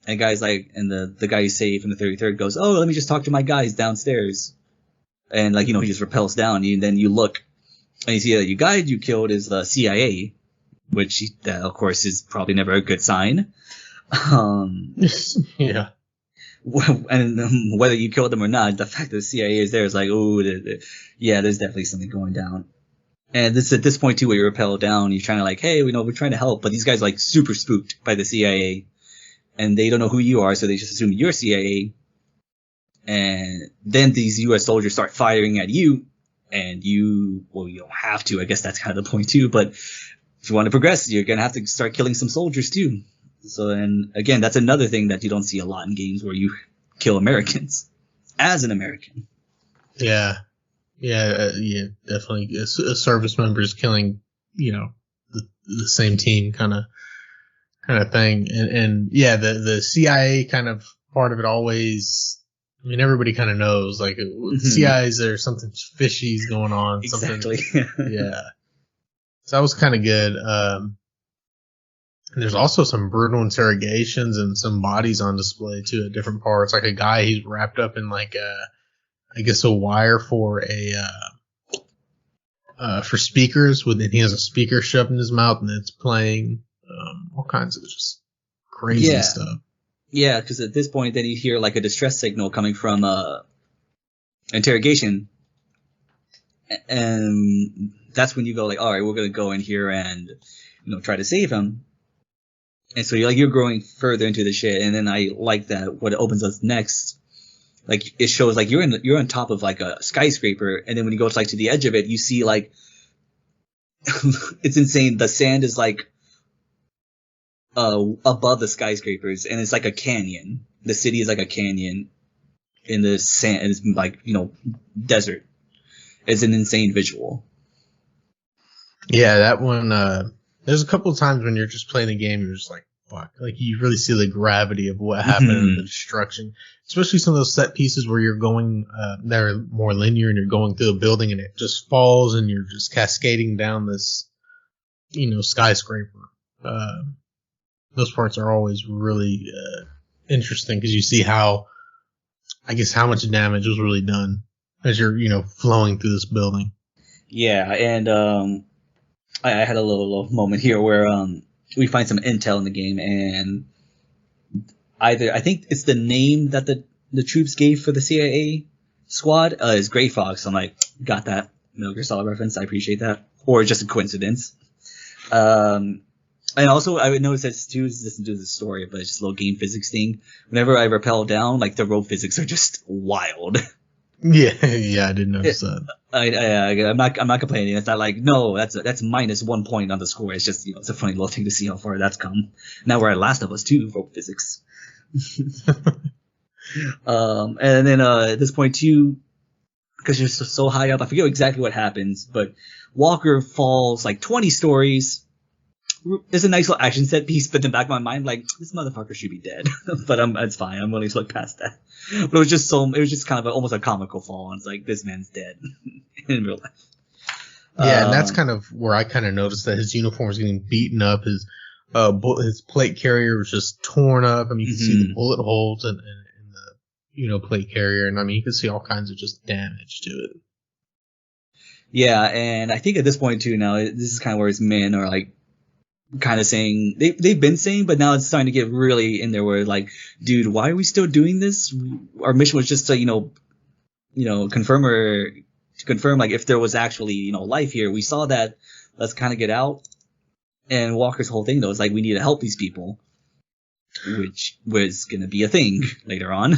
and guys like, and the guy you save from the 33rd goes, oh, let me just talk to my guys downstairs. And like, he just repels down, and then you look, and you see that your guy you killed is the CIA, which of course is probably never a good sign. Yeah. And whether you killed them or not, the fact that the CIA is there is like, oh, yeah, there's definitely something going down. And this at this point too, where you rappel down, you're trying to like, hey, we're trying to help, but these guys are like super spooked by the CIA, and they don't know who you are, so they just assume you're CIA. And then these U.S. soldiers start firing at you, and you don't have to. I guess that's kind of the point too. But if you want to progress, you're gonna have to start killing some soldiers too. So, and again, that's another thing that you don't see a lot in games where you kill Americans as an American. Yeah. Yeah, definitely. Service members killing, the same team kind of thing. And yeah, the CIA kind of part of it always, I mean, everybody kind of knows, like, CIA's there's something fishy's going on. Exactly. Yeah. So that was kind of good. And there's also some brutal interrogations and some bodies on display too at different parts. Like a guy, he's wrapped up in like I guess a wire for for speakers, and he has a speaker shoved in his mouth, and it's playing all kinds of just crazy stuff. Yeah, because at this point, then you hear like a distress signal coming from interrogation, and that's when you go like, all right, we're gonna go in here and try to save him. And so you're growing further into the shit, and then I like that what it opens us next. Like, it shows like you're on top of like a skyscraper, and then when you go to the edge of it, you see like it's insane. The sand is like above the skyscrapers, and it's like a canyon. The city is like a canyon in the sand, and it's like, desert. It's an insane visual. Yeah, that one. There's a couple of times when you're just playing the game, you're just like, fuck. Like, you really see the gravity of what happened and the destruction. Especially some of those set pieces where you're going, they're more linear and you're going through a building and it just falls and you're just cascading down this, skyscraper. Those parts are always really interesting because you see how much damage was really done as you're, flowing through this building. Yeah, and I had a little moment here where we find some intel in the game, and I think it's the name that the troops gave for the CIA squad is Gray Fox. I'm like, got that Metal Gear Solid reference. I appreciate that, or just a coincidence. And also, I would notice that too. This doesn't do the story, but it's just a little game physics thing. Whenever I rappel down, like the rope physics are just wild. Yeah, I didn't notice that. I'm not complaining. It's not like, no, that's minus 1 point on the score. It's just, it's a funny little thing to see how far that's come. Now we're at Last of Us 2 rope physics. And then at this point too, because you're so high up, I forget exactly what happens, but Walker falls like 20 stories. There's a nice little action set piece, but in the back of my mind, like, this motherfucker should be dead. But it's fine. I'm willing to look past that. But it was just kind of almost a comical fall. And it's like, this man's dead in real life. Yeah, and that's kind of where I kind of noticed that his uniform was getting beaten up. His plate carrier was just torn up. I mean, you can see the bullet holes in the plate carrier, and I mean, you can see all kinds of just damage to it. Yeah, and I think at this point too, now this is kind of where his men are like, kind of saying they've been saying, but now it's starting to get really in there where like, dude, why are we still doing this? Our mission was just to confirm like if there was actually life here. We saw that. Let's kind of get out. And Walker's whole thing though is like, we need to help these people, which was gonna be a thing later on.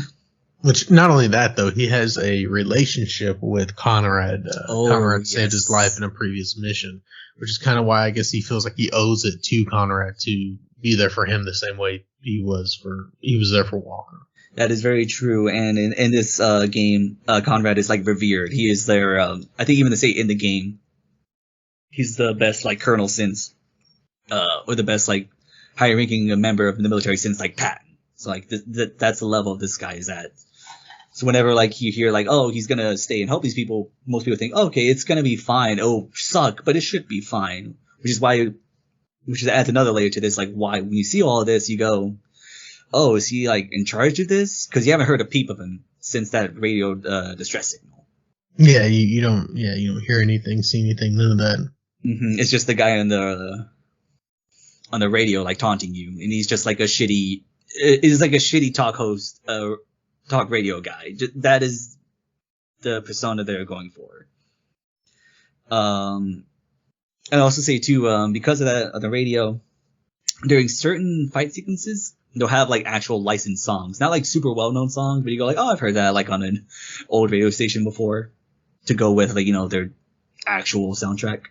Which, not only that though, he has a relationship with Conrad. Conrad saved his life in a previous mission, which is kind of why I guess he feels like he owes it to Conrad to be there for him the same way he was there for Walker. That is very true. And in this game, Conrad is like revered. He is their, I think even to say in the game, he's the best like colonel since, or the best like high ranking member of the military since like Patton. So like that's the level this guy is at. So whenever like you hear like, oh, he's gonna stay and help these people, most people think, okay, it's gonna be fine. Oh, suck, but it should be fine. Which adds another layer to this. Like, why when you see all of this, you go, oh, is he like in charge of this? Because you haven't heard a peep of him since that radio distress signal. Yeah, you don't hear anything, see anything, none of that. Mm-hmm. It's just the guy on the radio like taunting you, and he's just like a shitty talk host. Talk radio guy. That is the persona they're going for. And I also say too, because of that, on the radio, during certain fight sequences, they'll have like actual licensed songs, not like super well-known songs, but you go like, oh, I've heard that like on an old radio station before, to go with like their actual soundtrack.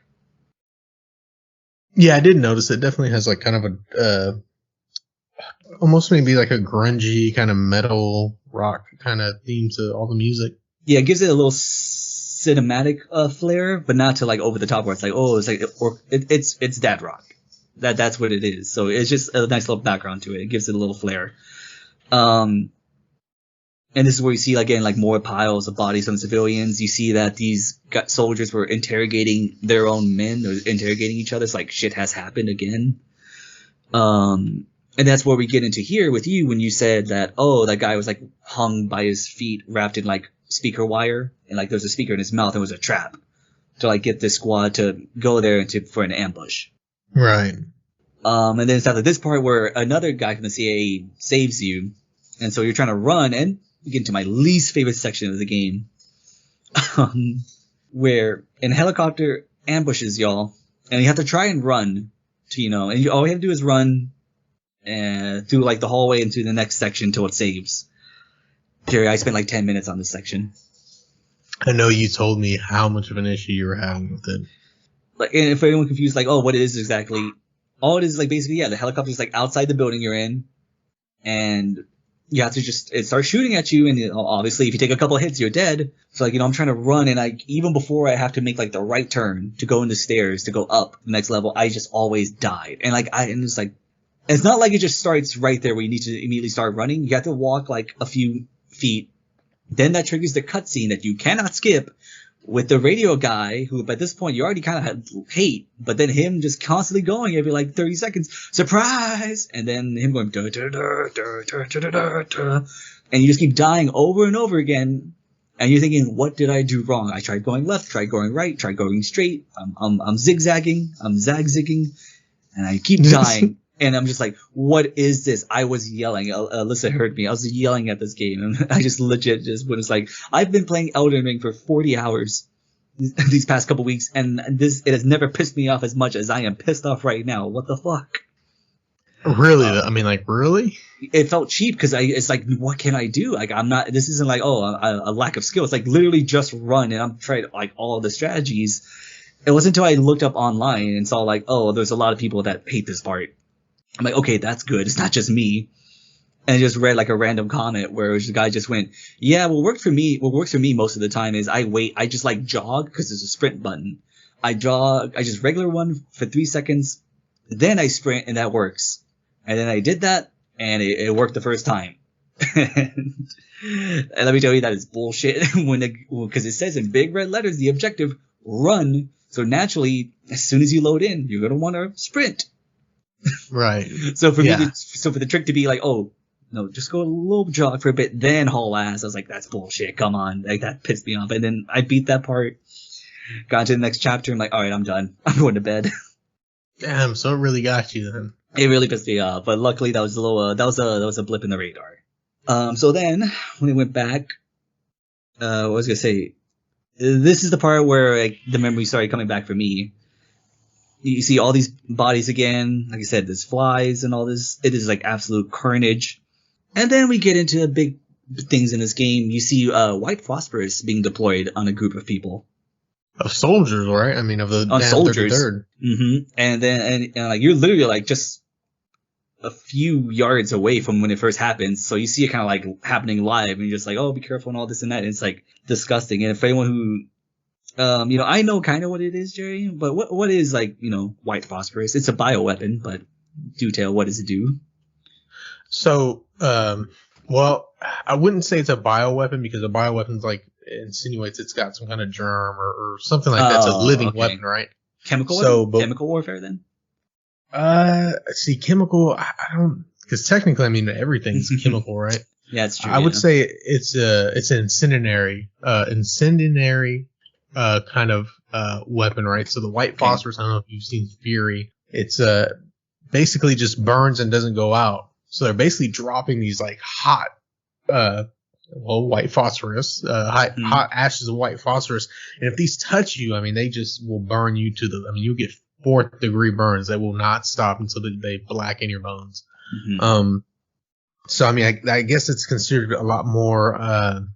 Yeah, I did notice it definitely has like kind of a almost maybe like a grungy kind of metal rock kind of theme to all the music. Yeah, it gives it a little cinematic flair, but not to like over the top where it's like, oh, it's like it's dad rock. That's what it is. So it's just a nice little background to it. It gives it a little flair. And this is where you see again like more piles of bodies from civilians. You see that these soldiers were interrogating their own men, or interrogating each other. It's like shit has happened again. And that's where we get into here with you when you said that, oh, that guy was like hung by his feet, wrapped in like speaker wire, and like there's a speaker in his mouth, and it was a trap to like get this squad to go there for an ambush. Right. And then it's after this part where another guy from the CIA saves you, and so you're trying to run, and we get into my least favorite section of the game, where an helicopter ambushes y'all, and you have to try and run to, and all you have to do is run through like the hallway into the next section until it saves. Jerry, I spent like 10 minutes on this section. I know you told me how much of an issue you were having with it. Like, and if anyone confused, like, oh, what it is exactly, all it is like basically, yeah, the helicopter's like outside the building you're in, and you have to it starts shooting at you, and obviously if you take a couple of hits, you're dead. So like, I'm trying to run, and even before I have to make like the right turn to go in the stairs to go up the next level, I just always died. And it's like, it's not like it just starts right there where you need to immediately start running. You have to walk like a few feet. Then that triggers the cutscene that you cannot skip with the radio guy, who by this point you already kind of hate, but then him just constantly going every like 30 seconds, surprise, and then him going da da da da da da da da, and you just keep dying over and over again, and you're thinking, what did I do wrong? I tried going left, tried going right, tried going straight. I'm zigzagging, I'm zagzigging, and I keep dying. And I'm just like, what is this? I was yelling. Alyssa heard me. I was yelling at this game. And I just legit was like, I've been playing Elden Ring for 40 hours these past couple weeks, and it has never pissed me off as much as I am pissed off right now. What the fuck? Really? I mean, like, really? It felt cheap because it's like, what can I do? Like, this isn't like, a lack of skill. It's like literally just run, and I'm trying like all the strategies. It wasn't until I looked up online and saw like, oh, there's a lot of people that hate this part. I'm like, okay, that's good. It's not just me. And I just read like a random comment where the guy just went, yeah, what works for me most of the time is I just like jog because there's a sprint button. I just regular one for 3 seconds. Then I sprint, and that works. And then I did that, and it worked the first time. And let me tell you, that is bullshit. Because it says in big red letters, the objective, run. So naturally, as soon as you load in, you're going to want to sprint. Right. So for the trick to be like, oh no, just go a little jog for a bit, then haul ass. I was like, that's bullshit. Come on, like that pissed me off. And then I beat that part, got to the next chapter. I'm like, all right, I'm done. I'm going to bed. Damn. So it really got you then. It really pissed me off, but luckily that was a little that was a blip in the radar. So then when we went back, what was I gonna say? This is the part where like the memory started coming back for me. You see all these bodies again. Like I said, there's flies and all this. It is like absolute carnage. And then we get into big things in this game. You see white phosphorus being deployed on a group of people. Of soldiers, right? I mean, of the on soldiers. 33rd. Mm-hmm. And then like you're literally like just a few yards away from when it first happens. So you see it kind of like happening live, and you're just like, oh, be careful and all this and that. And it's like disgusting. And for anyone who I know kind of what it is, Jerry, but what is like, white phosphorus? It's a bioweapon, but do tell, what does it do? So, well, I wouldn't say it's a bioweapon, because a bioweapon's like insinuates it's got some kind of germ or something like that. It's a living weapon, right? Chemical warfare then? See, chemical, I don't, because technically, I mean, everything's chemical, right? Yeah, it's true. I would say it's an incendiary kind of weapon, right? So the white phosphorus, I don't know if you've seen Fury. It's basically just burns and doesn't go out. So they're basically dropping these like hot white phosphorus, hot ashes of white phosphorus. And if these touch you, I mean, they just will burn you you get 4th degree burns that will not stop until they blacken your bones. Mm-hmm. So I mean, I guess it's considered a lot more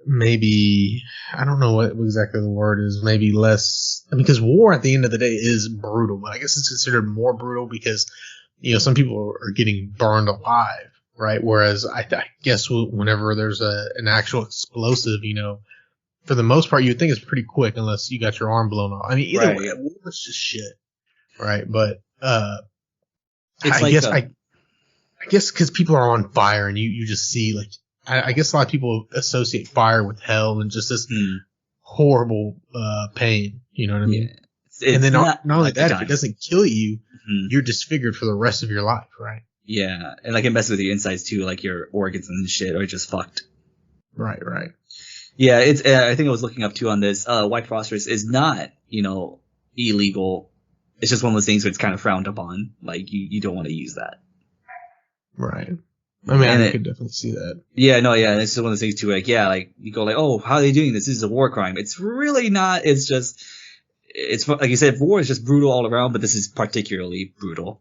maybe, I don't know what exactly the word is, maybe less, because war at the end of the day is brutal, but I guess it's considered more brutal because, some people are getting burned alive, right? Whereas I guess whenever there's an actual explosive, for the most part, you'd think it's pretty quick unless you got your arm blown off. I mean, either way, war's just shit, right? But I guess because people are on fire and you just see like, I guess a lot of people associate fire with hell and just this horrible pain. You know what I mean? Yeah. And then not only that, if it doesn't kill you, you're disfigured for the rest of your life, right? Yeah, and like it messes with your insides too, like your organs and shit are just fucked. Right. Yeah, it's. I think I was looking up too on this. White phosphorus is not, illegal. It's just one of those things where it's kind of frowned upon. Like you don't want to use that. Right. I mean, I could definitely see that. Yeah, no, yeah, it's just one of those things too. Like, yeah, like you go like, oh, how are they doing this? This is a war crime. It's really not. It's just, it's like you said, war is just brutal all around, but this is particularly brutal.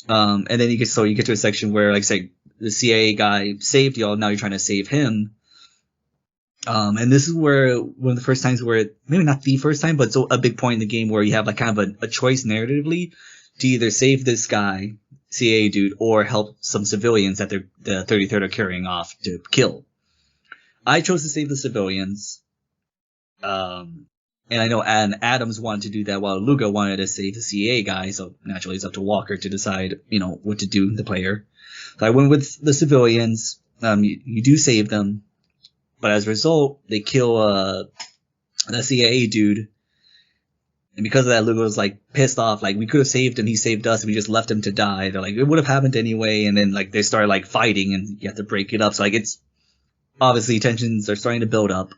And then you get to a section where, like, say, the CIA guy saved y'all. Now you're trying to save him. And this is where one of the first times where, maybe not the first time, but it's a big point in the game where you have like kind of a choice narratively to either save this guy, CIA dude, or help some civilians that the 33rd are carrying off to kill. I chose to save the civilians. And I know Adams wanted to do that while Lugo wanted to save the CIA guy, so naturally it's up to Walker to decide, what to do, the player. So I went with the civilians. You do save them, but as a result, they kill the CIA dude. And because of that, Lugo's like pissed off, like we could have saved him, he saved us, and we just left him to die. They're like, it would have happened anyway, and then like they start like fighting, and you have to break it up. So like it's obviously tensions are starting to build up.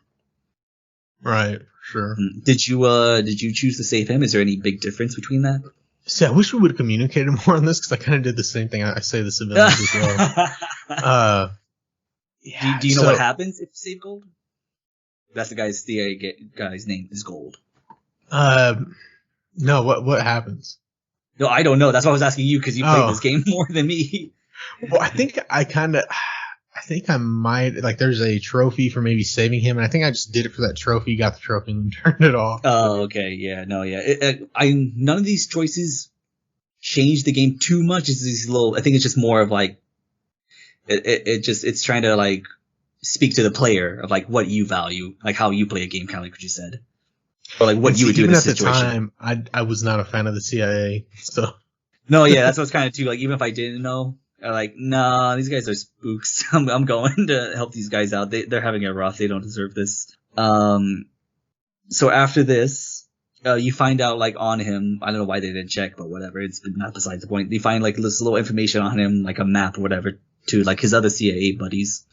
Right, sure. Did you choose to save him? Is there any big difference between that? See, I wish we would have communicated more on this because I kind of did the same thing. I say the civilians as well. Yeah. Do you know what happens if you save Gold? That's the guy's name is Gold. No. What happens? No, I don't know. That's why I was asking you because you played this game more than me. Well, I think I might, like, there's a trophy for maybe saving him, and I think I just did it for that trophy, got the trophy, and turned it off. Oh, okay, yeah, no, yeah. None of these choices change the game too much. It's these little, I think it's just more of like, it's trying to like speak to the player of like what you value, like how you play a game, kind of like what you said, or like what you would do in this situation. Even at the time, I was not a fan of the CIA, so. No, yeah, that's what's kind of too. Like even if I didn't know. Like, nah, these guys are spooks. I'm going to help these guys out. They're having it rough. They don't deserve this. So after this, you find out like on him. I don't know why they didn't check, but whatever. It's not besides the point. They find like this little information on him, like a map or whatever, to like his other CIA buddies,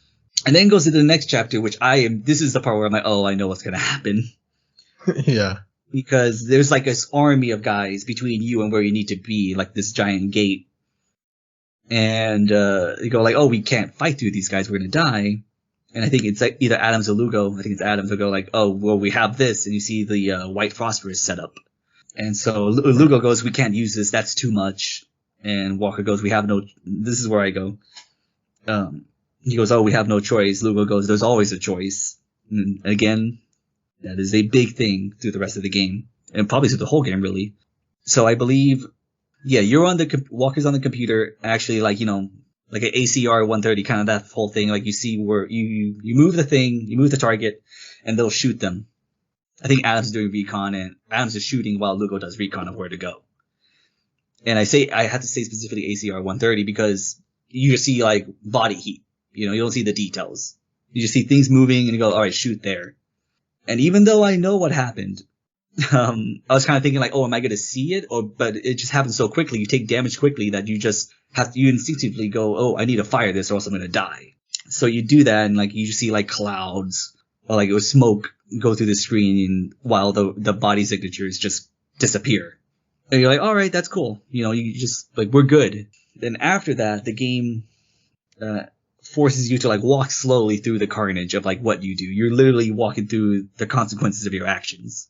and then goes to the next chapter, which this is the part where I'm like, oh, I know what's gonna happen. Yeah. Because there's like this army of guys between you and where you need to be, like this giant gate. And they go like, oh, we can't fight through these guys. We're going to die. And I think it's like either Adams or Lugo. I think it's Adams. They'll go like, oh, well, we have this. And you see the white phosphorus set up. And so Lugo goes, we can't use this. That's too much. And Walker goes, this is where I go. He goes, oh, we have no choice. Lugo goes, there's always a choice. And again, that is a big thing through the rest of the game. And probably through the whole game, really. So I believe... Yeah, you're on Walker's on the computer, actually, like, like an ACR 130, kind of that whole thing. Like, you see where you move the thing, you move the target, and they'll shoot them. I think Adams is doing recon, and Adams is shooting while Lugo does recon of where to go. And I have to say specifically ACR 130 because you just see, like, body heat. You don't see the details. You just see things moving, and you go, all right, shoot there. And even though I know what happened, I was kind of thinking like, oh, am I going to see it? But it just happens so quickly. You take damage quickly that you instinctively go, oh, I need to fire this or else I'm going to die. So you do that and like you just see like clouds or like it was smoke go through the screen while the body signatures just disappear. And you're like, all right, that's cool. You just like, we're good. Then after that, the game forces you to like walk slowly through the carnage of like what you do. You're literally walking through the consequences of your actions.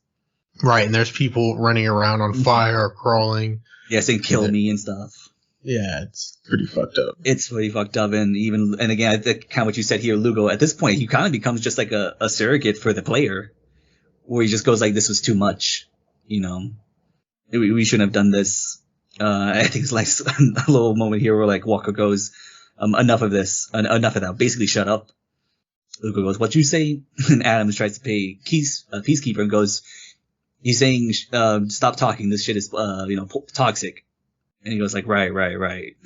Right, and there's people running around on fire or crawling. Yeah, saying kill me and stuff. Yeah, it's pretty fucked up. It's pretty fucked up, and again, I think kind of what you said here, Lugo, at this point, he kind of becomes just like a surrogate for the player, where he just goes like, this was too much, we shouldn't have done this. I think it's like a little moment here where like Walker goes, enough of this, enough of that, basically shut up. Lugo goes, what you say? And Adams tries to play peacekeeper and goes, he's saying, stop talking, this shit is, toxic. And he goes like, right.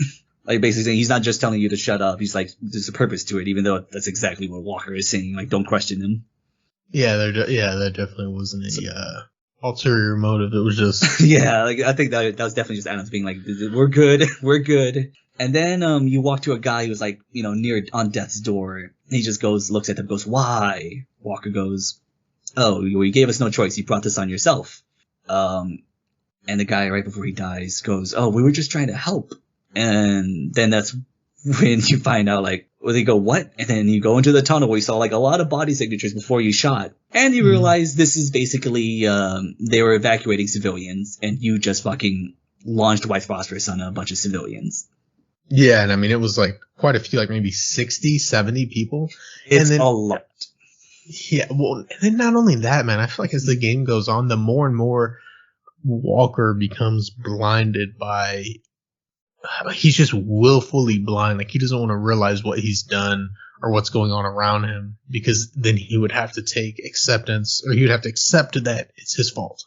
Like basically saying he's not just telling you to shut up, he's like, there's a purpose to it, even though that's exactly what Walker is saying, like, don't question him. Yeah, there definitely wasn't a, ulterior motive, it was just... Yeah, like, I think that was definitely just Adams being like, we're good. And then, you walk to a guy who's like, near on death's door, and he just looks at them, goes, why? Walker goes, oh, you gave us no choice. You brought this on yourself. And the guy right before he dies goes, oh, we were just trying to help. And then that's when you find out like, well, they go, what? And then you go into the tunnel where you saw like a lot of body signatures before you shot. And you realize this is basically, they were evacuating civilians and you just fucking launched white phosphorus on a bunch of civilians. Yeah. And I mean, it was like quite a few, like maybe 60, 70 people. It's a lot. Yeah, well, and then not only that, man, I feel like as the game goes on, the more and more Walker becomes blinded by, he's just willfully blind. Like he doesn't want to realize what he's done or what's going on around him, because then he would have to take acceptance, or he would have to accept that it's his fault.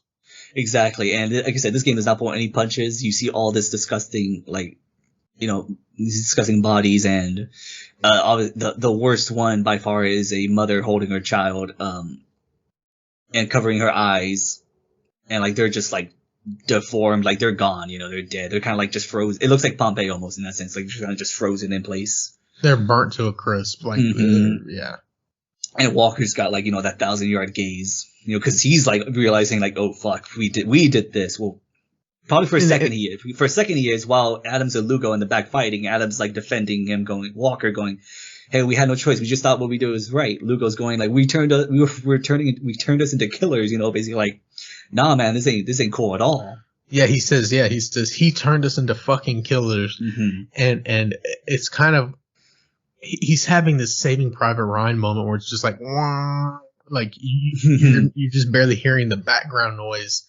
Exactly, and like I said, this game does not pull any punches. You see all this disgusting, like, these disgusting bodies, and the worst one by far is a mother holding her child, and covering her eyes, and like they're just like deformed, like they're gone, they're dead. They're kind of like just frozen. It looks like Pompeii almost in that sense, like just kind of just frozen in place. They're burnt to a crisp, like yeah. And Walker's got like that 1,000-yard gaze, because he's like realizing like, oh fuck, we did this. Well, probably for a second he is, while Adams and Lugo in the back fighting. Adams like defending him, Walker going, hey, we had no choice. We just thought what we did was right. Lugo's going like, we turned us into killers. Basically like, nah, man, this ain't cool at all. Yeah, he says he turned us into fucking killers, and it's kind of, he's having this Saving Private Ryan moment where it's just like, wah, like you're just barely hearing the background noise.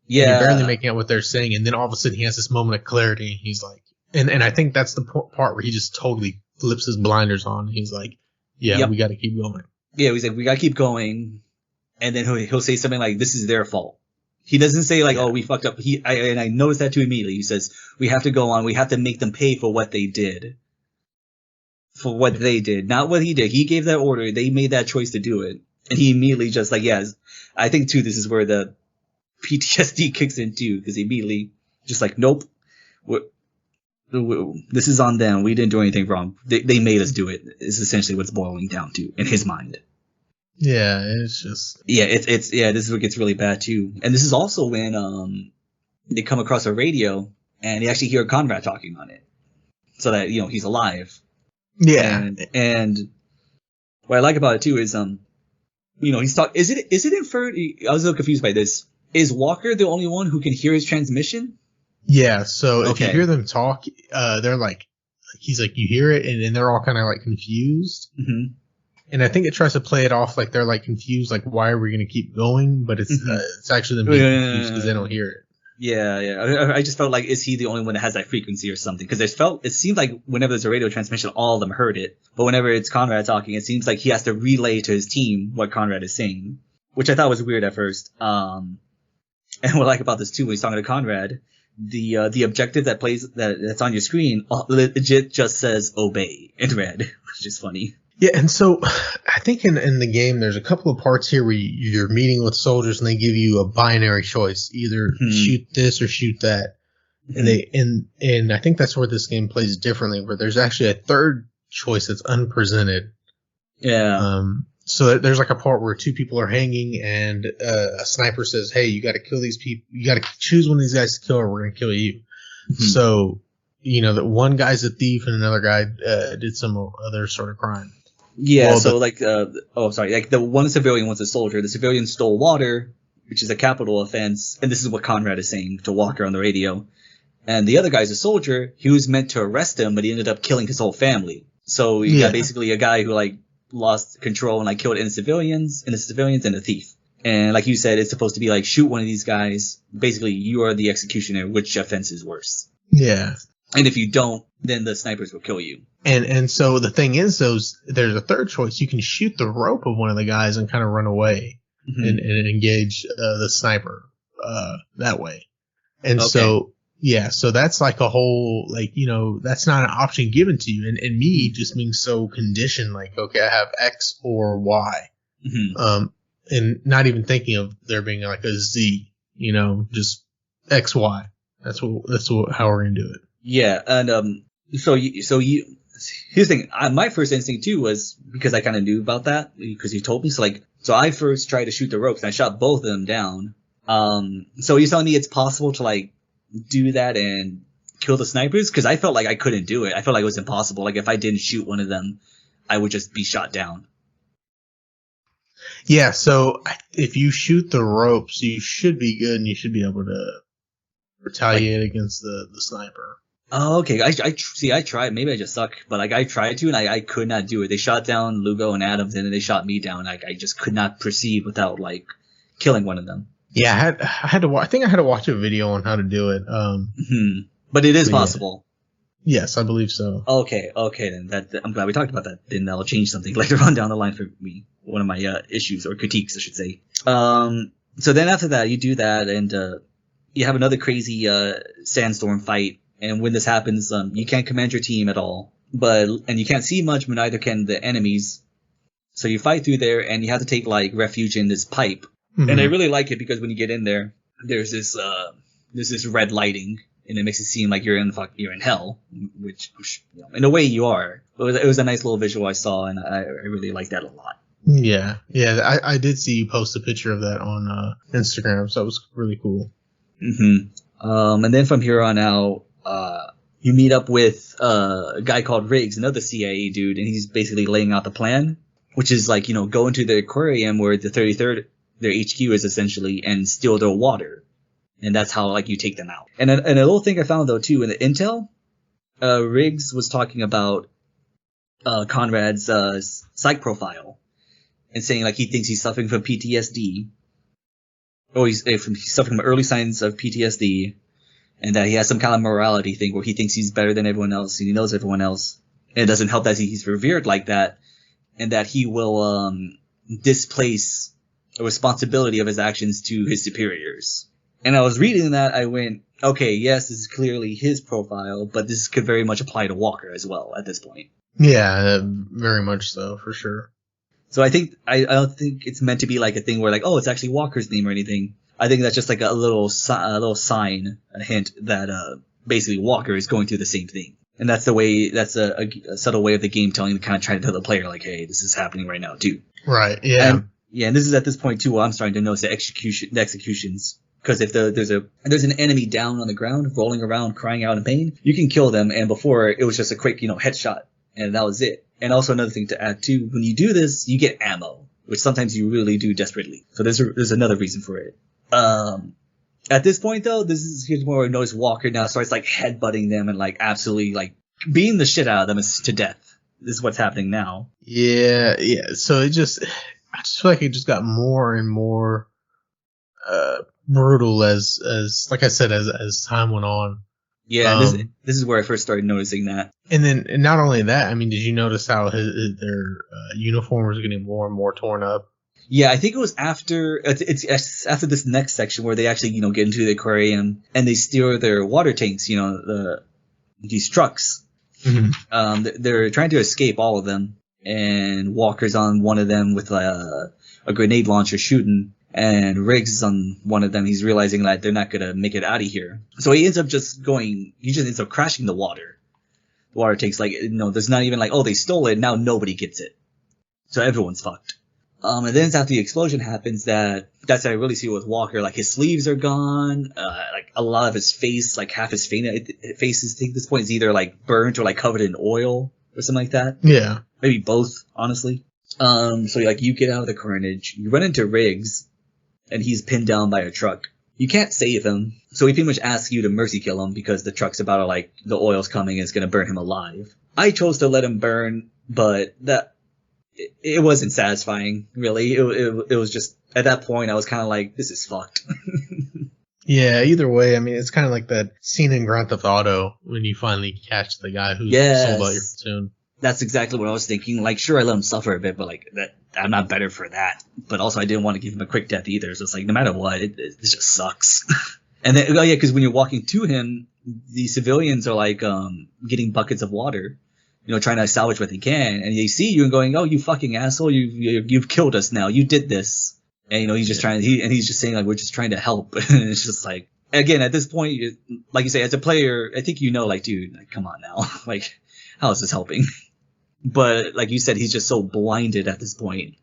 Yeah, you're barely making out what they're saying, and then all of a sudden he has this moment of clarity, and he's like, and I think that's the part where he just totally flips his blinders on. He's like, yeah, we got to keep going. Yeah, he's like, we got to keep going, and then he'll say something like, this is their fault. He doesn't say like, oh, we fucked up. And I noticed that too immediately. He says, we have to go on. We have to make them pay for what they did. For what they did, not what he did. He gave that order. They made that choice to do it. And he immediately just like, yes, I think too, this is where the PTSD kicks in too, because he immediately just like, nope, this is on them. We didn't do anything wrong. They made us do it. Is essentially what's boiling down to in his mind. Yeah, it's just, this is what gets really bad too. And this is also when they come across a radio and they actually hear Conrad talking on it, so that he's alive. Yeah, and what I like about it too is he's talking. Is it inferred? I was a little confused by this. Is Walker the only one who can hear his transmission? Yeah. So if you hear them talk, they're like, he's like, you hear it, and they're all kind of like confused. Mm-hmm. And I think it tries to play it off like they're like confused, like why are we going to keep going? But it's actually them being confused because they don't hear it. Yeah. I just felt like, is he the only one that has that frequency or something? Because it seemed like whenever there's a radio transmission, all of them heard it. But whenever it's Conrad talking, it seems like he has to relay to his team what Conrad is saying, which I thought was weird at first. And what I like about this too, when he's talking to Conrad, the objective that's on your screen legit just says obey in red, which is funny. Yeah, and so I think in the game there's a couple of parts here where you're meeting with soldiers and they give you a binary choice, either shoot this or shoot that. And I think that's where this game plays differently, where there's actually a third choice that's unpresented. Yeah. So there's like a part where two people are hanging and a sniper says, "Hey, you got to kill these people. You got to choose one of these guys to kill, or we're gonna kill you." So that one guy's a thief and another guy did some other sort of crime. Yeah, well, so like the one civilian was a soldier. The civilian stole water, which is a capital offense, and this is what Conrad is saying to Walker on the radio. And the other guy's a soldier. He was meant to arrest him, but he ended up killing his whole family. So you got basically a guy who like lost control and like killed innocent civilians, and a thief. And like you said, it's supposed to be like, shoot one of these guys. Basically, you are the executioner. Which offense is worse? Yeah. And if you don't, then the snipers will kill you. And so the thing is, there's a third choice. You can shoot the rope of one of the guys and kind of run away and engage the sniper that way. And so that's like a whole, like, that's not an option given to you. And me just being so conditioned, like, okay, I have X or Y. And not even thinking of there being like a Z, just X, Y. That's how we're going to do it. Yeah. And here's the thing. My first instinct too was, because I kind of knew about that because you told me. So I first tried to shoot the ropes and I shot both of them down. So you're telling me it's possible to like do that and kill the snipers? Because I felt like I couldn't do it. I felt like it was impossible. Like if I didn't shoot one of them, I would just be shot down. Yeah. So if you shoot the ropes, you should be good and you should be able to retaliate against the sniper. Oh, okay. I tried. Maybe I just suck, but like I tried to, and I could not do it. They shot down Lugo and Adams, and then they shot me down. Like I just could not proceed without like killing one of them. Yeah, I had to. I think I had to watch a video on how to do it. But it is But yeah. possible. Yes, I believe so. Okay, then I'm glad we talked about that. Then that'll change something later on down the line for me. One of my issues or critiques, I should say. So then after that, you do that, and you have another crazy sandstorm fight. And when this happens, you can't command your team at all, and you can't see much, but neither can the enemies. So you fight through there, and you have to take like refuge in this pipe. Mm-hmm. And I really like it because when you get in there, there's this red lighting, and it makes it seem like you're in hell, which you know, in a way you are. It was a nice little visual I saw, and I really like that a lot. Yeah. I did see you post a picture of that on Instagram, so it was really cool. And then from here on out, you meet up with a guy called Riggs, another CIA dude, and he's basically laying out the plan, which is like, you know, go into the aquarium where the 33rd, their HQ is essentially, and steal their water. And that's how like you take them out. And a little thing I found though too in the intel, Riggs was talking about Conrad's psych profile and saying like he thinks he's suffering from PTSD. Or he's suffering from early signs of PTSD. And that he has some kind of morality thing where he thinks he's better than everyone else and he knows everyone else. And it doesn't help that he's revered like that, and that he will displace a responsibility of his actions to his superiors. And I was reading that, I went, okay, yes, this is clearly his profile, but this could very much apply to Walker as well at this point. Yeah, very much so, for sure. So I don't think it's meant to be like a thing where like, oh, it's actually Walker's name or anything. I think that's just like a little sign, a hint that basically Walker is going through the same thing, and that's a subtle way of the game trying to tell the player like, hey, this is happening right now too. Right. Yeah. And this is at this point too where I'm starting to notice the executions, because if there's an enemy down on the ground rolling around crying out in pain, you can kill them, and before it was just a quick headshot and that was it. And also another thing to add too, when you do this, you get ammo, which sometimes you really do desperately. So there's another reason for it. At this point though, here's where I notice Walker now starts like headbutting them and like absolutely like beating the shit out of them to death. This is what's happening now. Yeah. So I just feel like it just got more and more brutal as like I said, as time went on. Yeah, this is where I first started noticing that. And not only that, I mean, did you notice how their uniform was getting more and more torn up? Yeah, I think it was after it's after this next section where they actually get into the aquarium and they steal their water tanks. These trucks. Mm-hmm. They're trying to escape, all of them, and Walker's on one of them with a grenade launcher shooting, and Riggs is on one of them. He's realizing that they're not gonna make it out of here, so he ends up ends up crashing the water. The water tanks, there's not even like, oh, they stole it, now nobody gets it, so everyone's fucked. And then it's after the explosion happens that's what I really see with Walker. Like his sleeves are gone. Like a lot of his face, like half his face I think at this point is either like burnt or like covered in oil or something like that. Yeah. Maybe both, honestly. So like you get out of the carnage, you run into Riggs, and he's pinned down by a truck. You can't save him, so he pretty much asks you to mercy kill him because the truck's about to the oil's coming and it's gonna burn him alive. I chose to let him burn, but it wasn't satisfying, really. It was just, at that point, I was kind of like, this is fucked. Yeah, either way, I mean, it's kind of like that scene in Grand Theft Auto when you finally catch the guy who sold out your platoon. That's exactly what I was thinking. Like, sure, I let him suffer a bit, but I'm not better for that. But also, I didn't want to give him a quick death either. So it's like, no matter what, it just sucks. And then, because when you're walking to him, the civilians are getting buckets of water, trying to salvage what they can, and they see you and going, "Oh, you fucking asshole! You've killed us now. You did this." And he's just he's just saying we're just trying to help. And it's just like, again, at this point, like you say, as a player, I think dude, come on now, how is this helping? But like you said, he's just so blinded at this point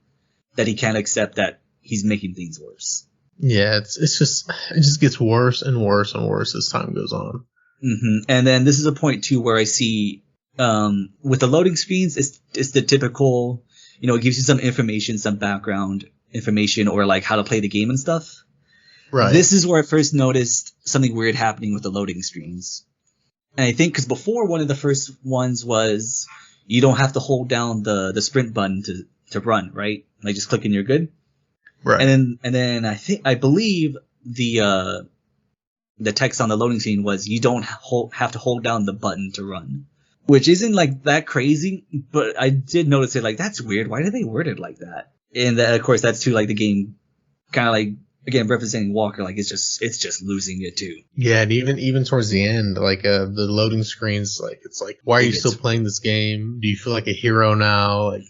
that he can't accept that he's making things worse. Yeah, it just gets worse and worse and worse as time goes on. Mm-hmm. And then this is a point too where I see. With the loading screens, it's the typical, it gives you some information, some background information, or how to play the game and stuff. Right. This is where I first noticed something weird happening with the loading screens. And I think because before one of the first ones was you don't have to hold down the sprint button to run, right? Like just click and you're good. Right. And then I believe the text on the loading screen was you don't have to hold down the button to run, which isn't like that crazy, but I did notice it like that's weird. Why did they word it like that? And of course that's too like the game kind of like again representing Walker like it's just losing it too. Yeah, and even towards the end, like the loading screens, like it's like, why are you still playing this game? Do you feel like a hero now? Like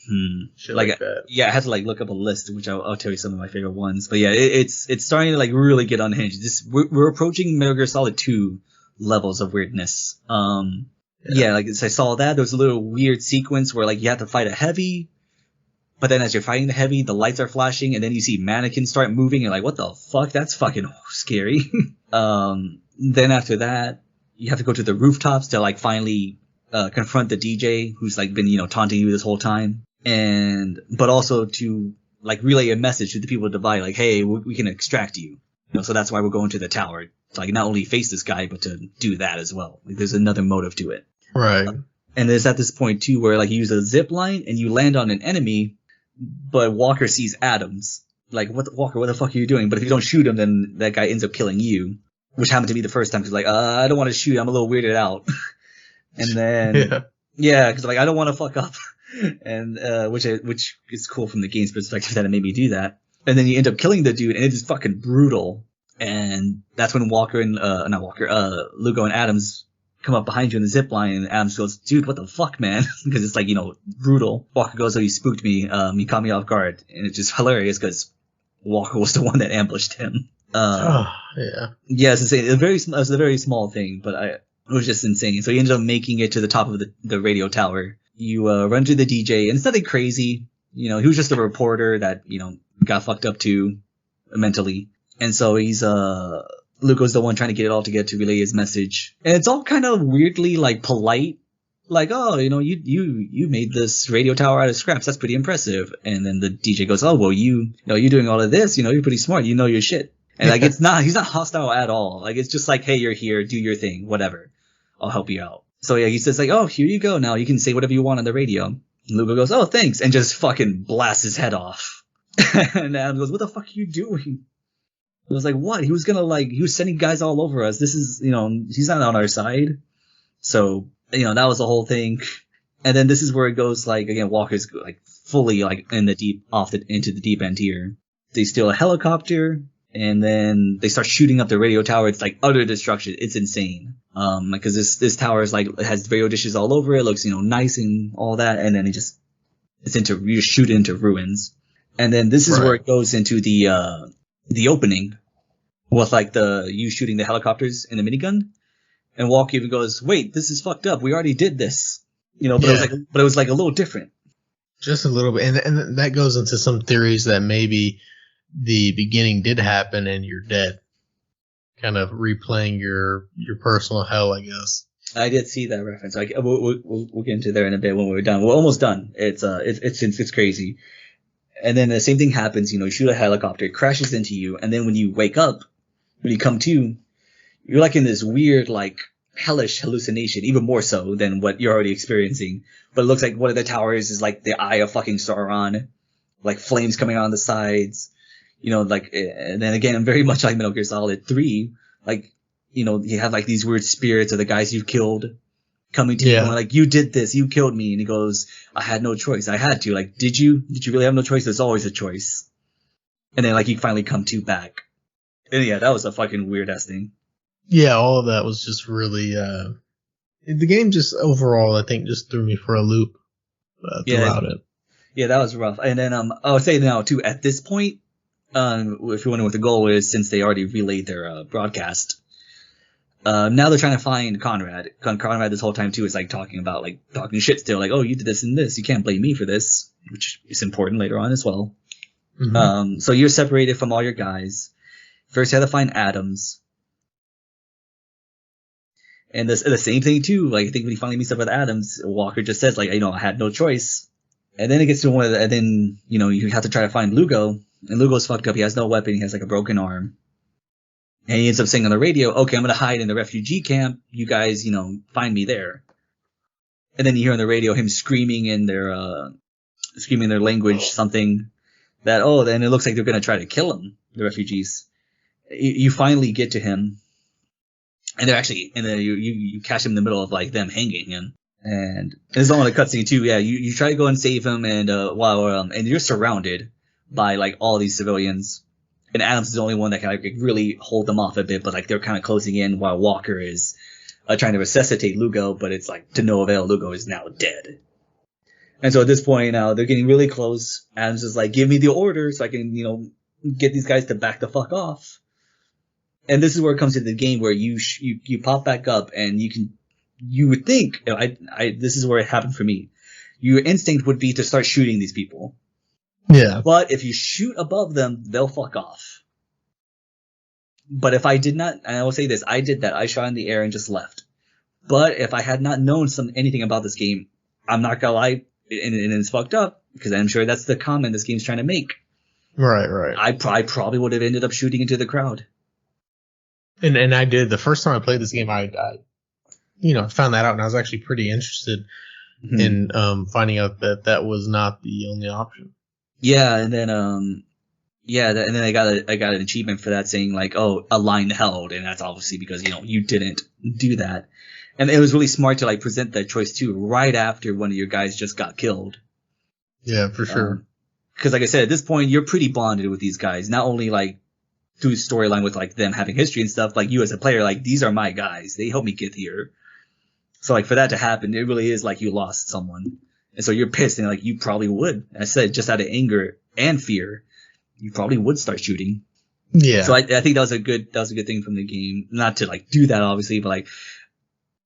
shit like that. Yeah, I had to like look up a list, which I'll tell you some of my favorite ones. But yeah, it's starting to like really get unhinged. We're approaching Metal Gear Solid 2 levels of weirdness. Yeah, like I saw that there was a little weird sequence where like you have to fight a heavy. But then as you're fighting the heavy, the lights are flashing, and then you see mannequins start moving, and you're like, what the fuck? That's fucking scary. Then after that, you have to go to the rooftops to like finally confront the DJ who's like been, taunting you this whole time. But also to like relay a message to the people at Divide, like, hey, we can extract you. So that's why we're going to the tower. To like not only face this guy, but to do that as well. Like there's another motive to it. Right. And there's at this point too where like you use a zip line and you land on an enemy, but Walker sees Adams. Like, Walker, what the fuck are you doing? But if you don't shoot him, then that guy ends up killing you, which happened to me the first time. Because like, I don't want to shoot. I'm a little weirded out. And then, yeah, because like I don't want to fuck up, and which is cool from the game's perspective that it made me do that. And then you end up killing the dude, and it is fucking brutal. And that's when Walker and Lugo and Adams come up behind you in the zip line, and Adams goes, dude, what the fuck, man? Because it's like, brutal. Walker goes, oh, you spooked me. You caught me off guard. And it's just hilarious because Walker was the one that ambushed him. Yeah. Yeah, it's insane. It was a very small thing, but it was just insane. So you ended up making it to the top of the radio tower. You run to the DJ, and it's nothing crazy. He was just a reporter that, got fucked up too mentally. And so he's Lugo's the one trying to get it all together to relay his message. And it's all kind of weirdly like polite. Like, oh, you made this radio tower out of scraps. That's pretty impressive. And then the DJ goes, oh, well, you're doing all of this. You're pretty smart. You know your shit. And like, he's not hostile at all. Like, it's just like, hey, you're here. Do your thing. Whatever. I'll help you out. So yeah, he says like, oh, here you go. Now you can say whatever you want on the radio. And Lugo goes, oh, thanks. And just fucking blasts his head off. And Adam goes, what the fuck are you doing? I was like, what? He was sending guys all over us. This is, he's not on our side. So, that was the whole thing. And then this is where it goes, like, again, Walker's, like, fully, like, into the deep end here. They steal a helicopter, and then they start shooting up the radio tower. It's, like, utter destruction. It's insane. Because this tower is, like, it has radio dishes all over it. Looks, nice and all that. And then you just shoot it into ruins. And then this is where it goes into the opening with like you shooting the helicopters and the minigun, and Walker even goes, wait, this is fucked up. We already did this, but it was like a little different. Just a little bit. And that goes into some theories that maybe the beginning did happen and you're dead. Kind of replaying your personal hell, I guess. I did see that reference. We'll get into there in a bit when we're done. We're almost done. It's crazy. And then the same thing happens, you shoot a helicopter, it crashes into you, and then when you wake up, when you come to, you're like in this weird, like, hellish hallucination, even more so than what you're already experiencing. But it looks like one of the towers is like the eye of fucking Sauron, like flames coming out on the sides, and then again, very much like Metal Gear Solid 3, like, you have like these weird spirits of the guys you've killed coming to you and like, you did this, you killed me. And he goes, I had no choice. I had to. Like, did you really have no choice? There's always a choice. And then like you finally come to back. And yeah, that was a fucking weird ass thing. Yeah, all of that was just really, the game just overall, I think, just threw me for a loop throughout it. Yeah, that was rough. And then, I would say now too, at this point, if you wonder what the goal is, since they already relayed their, broadcast, now they're trying to find Conrad. Conrad this whole time too is like talking shit still, like, oh, you did this and this, you can't blame me for this, which is important later on as well. Mm-hmm. So you're separated from all your guys. First you have to find Adams. And the same thing too, like I think when he finally meets up with Adams, Walker just says like, I had no choice. And then it gets to and then, you have to try to find Lugo, and Lugo's fucked up, he has no weapon, he has like a broken arm. And he ends up saying on the radio, okay, I'm going to hide in the refugee camp. You guys, find me there. And then you hear on the radio him screaming in their language something that, then it looks like they're going to try to kill him, the refugees. You finally get to him, and then you catch him in the middle of like them hanging him. And there's all in the cutscene too. Yeah, you try to go and save him, and and you're surrounded by like all these civilians. And Adams is the only one that can like really hold them off a bit, but like they're kind of closing in while Walker is trying to resuscitate Lugo, but it's like to no avail. Lugo is now dead. And so at this point now they're getting really close. Adams is like, give me the order so I can, get these guys to back the fuck off. And this is where it comes into the game where you pop back up and you would think, this is where it happened for me. Your instinct would be to start shooting these people. Yeah. But if you shoot above them, they'll fuck off. But if I did not, and I will say this, I did that. I shot in the air and just left. But if I had not known anything about this game, I'm not gonna lie, and it's fucked up, because I'm sure that's the comment this game's trying to make. Right. I probably would have ended up shooting into the crowd. And I did. The first time I played this game, I found that out, and I was actually pretty interested in finding out that was not the only option. Yeah, and then and then I got an achievement for that saying like, a line held, and that's obviously because you didn't do that, and it was really smart to like present that choice too right after one of your guys just got killed. Yeah, for sure. Because like I said, at this point you're pretty bonded with these guys, not only like through storyline with like them having history and stuff, like you as a player, like these are my guys, they helped me get here. So like for that to happen, it really is like you lost someone. And so you're pissed, and like you probably would. I said just out of anger and fear, you probably would start shooting. Yeah. So I think that was a good thing from the game. Not to like do that obviously, but like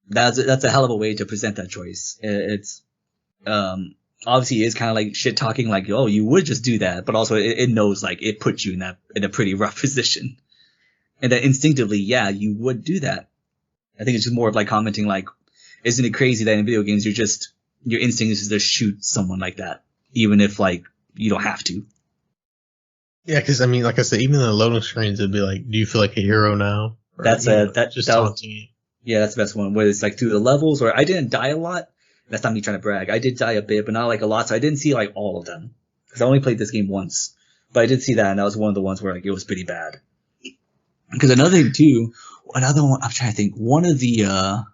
that's a hell of a way to present that choice. It's obviously it is kind of like shit talking, like you would just do that, but also it knows like it puts you in a pretty rough position, and that instinctively, yeah, you would do that. I think it's just more of like commenting like, isn't it crazy that in video games your instinct is to shoot someone like that, even if like you don't have to. Yeah, because I mean, like I said, even in the loading screens, it'd be like, "Do you feel like a hero now?" Or, That's just taunting you. Yeah, that's the best one. Where it's like through the levels, or I didn't die a lot. That's not me trying to brag. I did die a bit, but not like a lot. So I didn't see like all of them because I only played this game once. But I did see that, and that was one of the ones where like it was pretty bad. Because another one I'm trying to think. One of the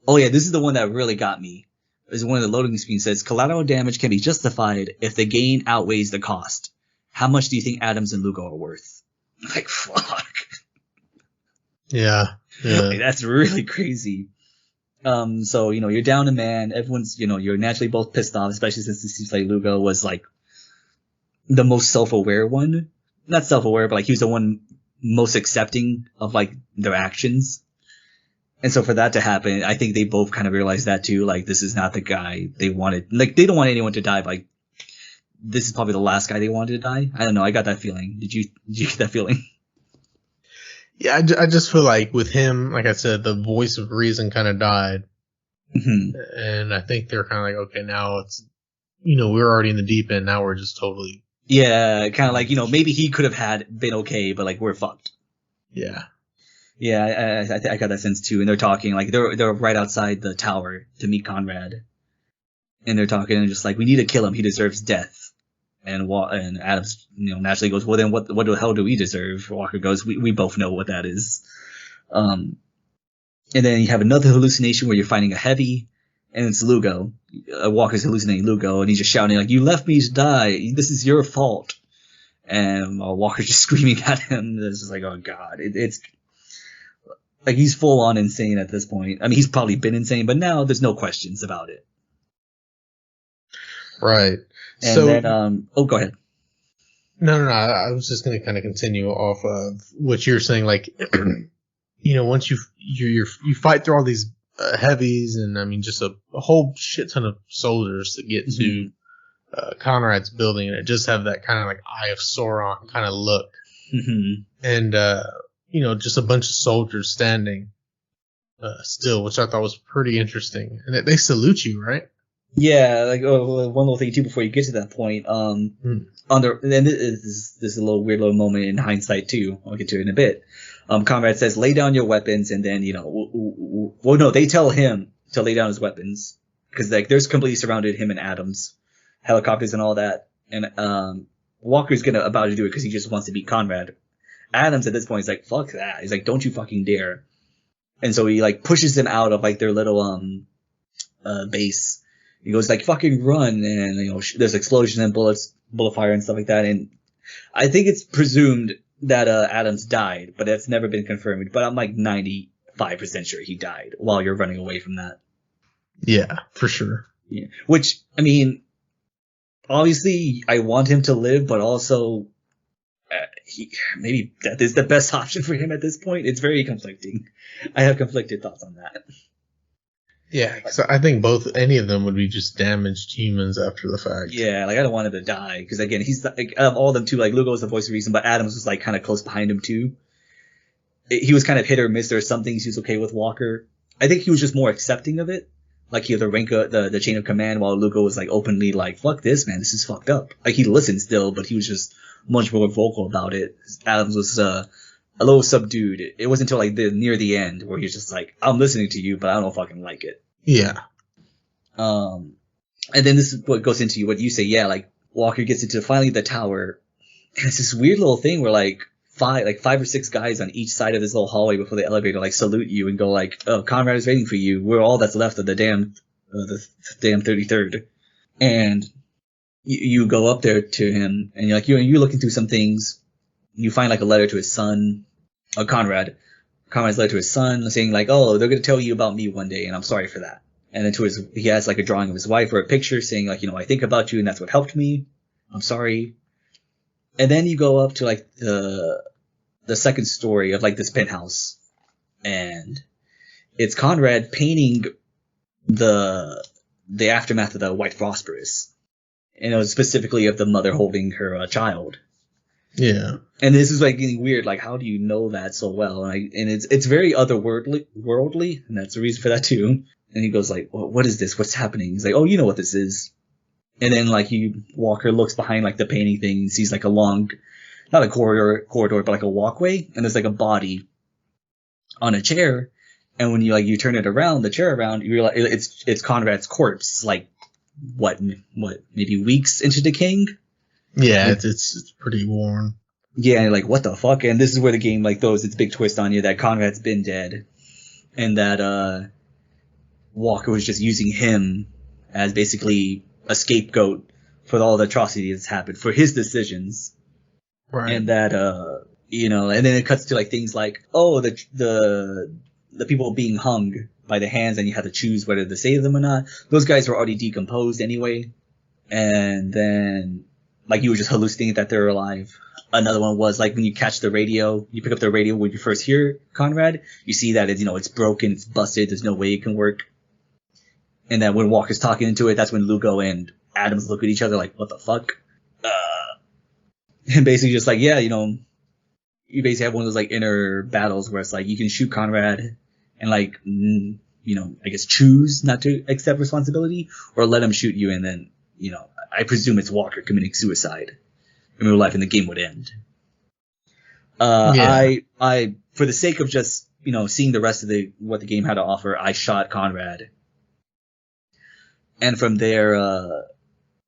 this is the one that really got me. Is one of the loading screens says collateral damage can be justified if the gain outweighs the cost. How much do you think Adams and Lugo are worth? Like fuck. Yeah. Like, that's really crazy. So you're down a man. Everyone's you're naturally both pissed off, especially since it seems like Lugo was like the most self-aware one. Not self-aware, but like he was the one most accepting of like their actions. And so for that to happen, I think they both kind of realized that too. Like, this is not the guy they wanted. Like, they don't want anyone to die. But, like, this is probably the last guy they wanted to die. I don't know. I got that feeling. Did you get that feeling? Yeah, I just feel like with him, like I said, the voice of reason kind of died. Mm-hmm. And I think they're kind of like, okay, now it's, we're already in the deep end. Now we're just totally. Yeah, kind of like, maybe he could have been okay, but like, we're fucked. Yeah. Yeah, I got that sense too. And they're talking like they're right outside the tower to meet Conrad, and they're talking and just like, we need to kill him. He deserves death. And Adams, naturally goes, well then what the hell do we deserve? Walker goes, we both know what that is. And then you have another hallucination where you're fighting a heavy, and it's Lugo. Walker's hallucinating Lugo, and he's just shouting like, you left me to die. This is your fault. And Walker's just screaming at him. It's just like, oh god, it's. Like, he's full on insane at this point. I mean, he's probably been insane, but now there's no questions about it. Right. And so, then, go ahead. No. I was just going to kind of continue off of what you're saying. Like, once you fight through all these heavies and, I mean, just a whole shit ton of soldiers to get to Conrad's building, and it just have that kind of like Eye of Sauron kind of look. Mm-hmm. And, just a bunch of soldiers standing still, which I thought was pretty interesting. And they salute you, right? Yeah, like one little thing too before you get to that point. Hmm. And this is a little weird little moment in hindsight too. I'll get to it in a bit. Conrad says, "Lay down your weapons," and then well, no, they tell him to lay down his weapons because like there's completely surrounded him and Adams, helicopters and all that, and Walker's about to do it because he just wants to beat Conrad. Adams at this point is like, "Fuck that!" He's like, "Don't you fucking dare!" And so he like pushes them out of like their little base. He goes like, "Fucking run!" And there's explosions and bullets, bullet fire and stuff like that. And I think it's presumed that Adams died, but that's never been confirmed. But I'm like 95% sure he died while you're running away from that. Yeah, for sure. Yeah. Which I mean, obviously I want him to live, but also maybe that is the best option for him at this point. It's very conflicting. I have conflicted thoughts on that. Yeah, so I think any of them would be just damaged humans after the fact. Yeah, like I don't want him to die because again, he's like out of all of them too. Like Lugo was the voice of reason, but Adams was like kind of close behind him too. He was kind of hit or miss. There were some things he was okay with Walker. I think he was just more accepting of it. Like he had the rank, the chain of command, while Lugo was like openly like, "Fuck this, man, this is fucked up." Like he listened still, but he was just much more vocal about it. Adams was a little subdued. It wasn't until like near the end where he was just like, "I'm listening to you, but I don't fucking like it." Yeah. And then this is what goes into what you say. Yeah, like Walker gets into finally the tower, and it's this weird little thing where like five or six guys on each side of this little hallway before the elevator like salute you and go like, "Oh, Conrad is waiting for you. We're all that's left of the damn 33rd." And you go up there to him, and you're like you're looking through some things. You find like a letter to his son, Conrad. Conrad's letter to his son saying like, "Oh, they're gonna tell you about me one day, and I'm sorry for that." And then he has like a drawing of his wife or a picture saying like, "I think about you, and that's what helped me. I'm sorry." And then you go up to like the second story of like this penthouse, and it's Conrad painting the aftermath of the White Phosphorus, and it was specifically of the mother holding her child. Yeah. And this is like getting weird. Like, how do you know that so well? And it's very otherworldly, and that's the reason for that too. And he goes like, well, "What is this? What's happening?" He's like, "Oh, you know what this is." And then like Walker looks behind like the painting thing and sees like a long, not a corridor, but like a walkway, and there's like a body on a chair. And when you turn it around, the chair around, you realize it's Conrad's corpse. Like what maybe weeks into decaying. Yeah, it's pretty worn. Yeah, and like what the fuck? And this is where the game like throws its big twist on you that Conrad's been dead, and that Walker was just using him as basically a scapegoat for all the atrocities that's happened, for his decisions. Right. And that and then it cuts to like things like, oh, the people being hung by the hands, and you had to choose whether to save them or not. Those guys were already decomposed anyway, and then like you were just hallucinating that they're alive. Another one was like when you catch the radio, you pick up the radio when you first hear Conrad, you see that it's broken, it's busted, there's no way it can work. And then when Walker's talking into it, that's when Lugo and Adams look at each other like, "What the fuck?" And basically just like, yeah, you basically have one of those like inner battles where it's like you can shoot Conrad and like, I guess choose not to accept responsibility, or let him shoot you, and then, I presume it's Walker committing suicide in real life, and the game would end. Yeah. I for the sake of just seeing the rest of what the game had to offer, I shot Conrad. And from there,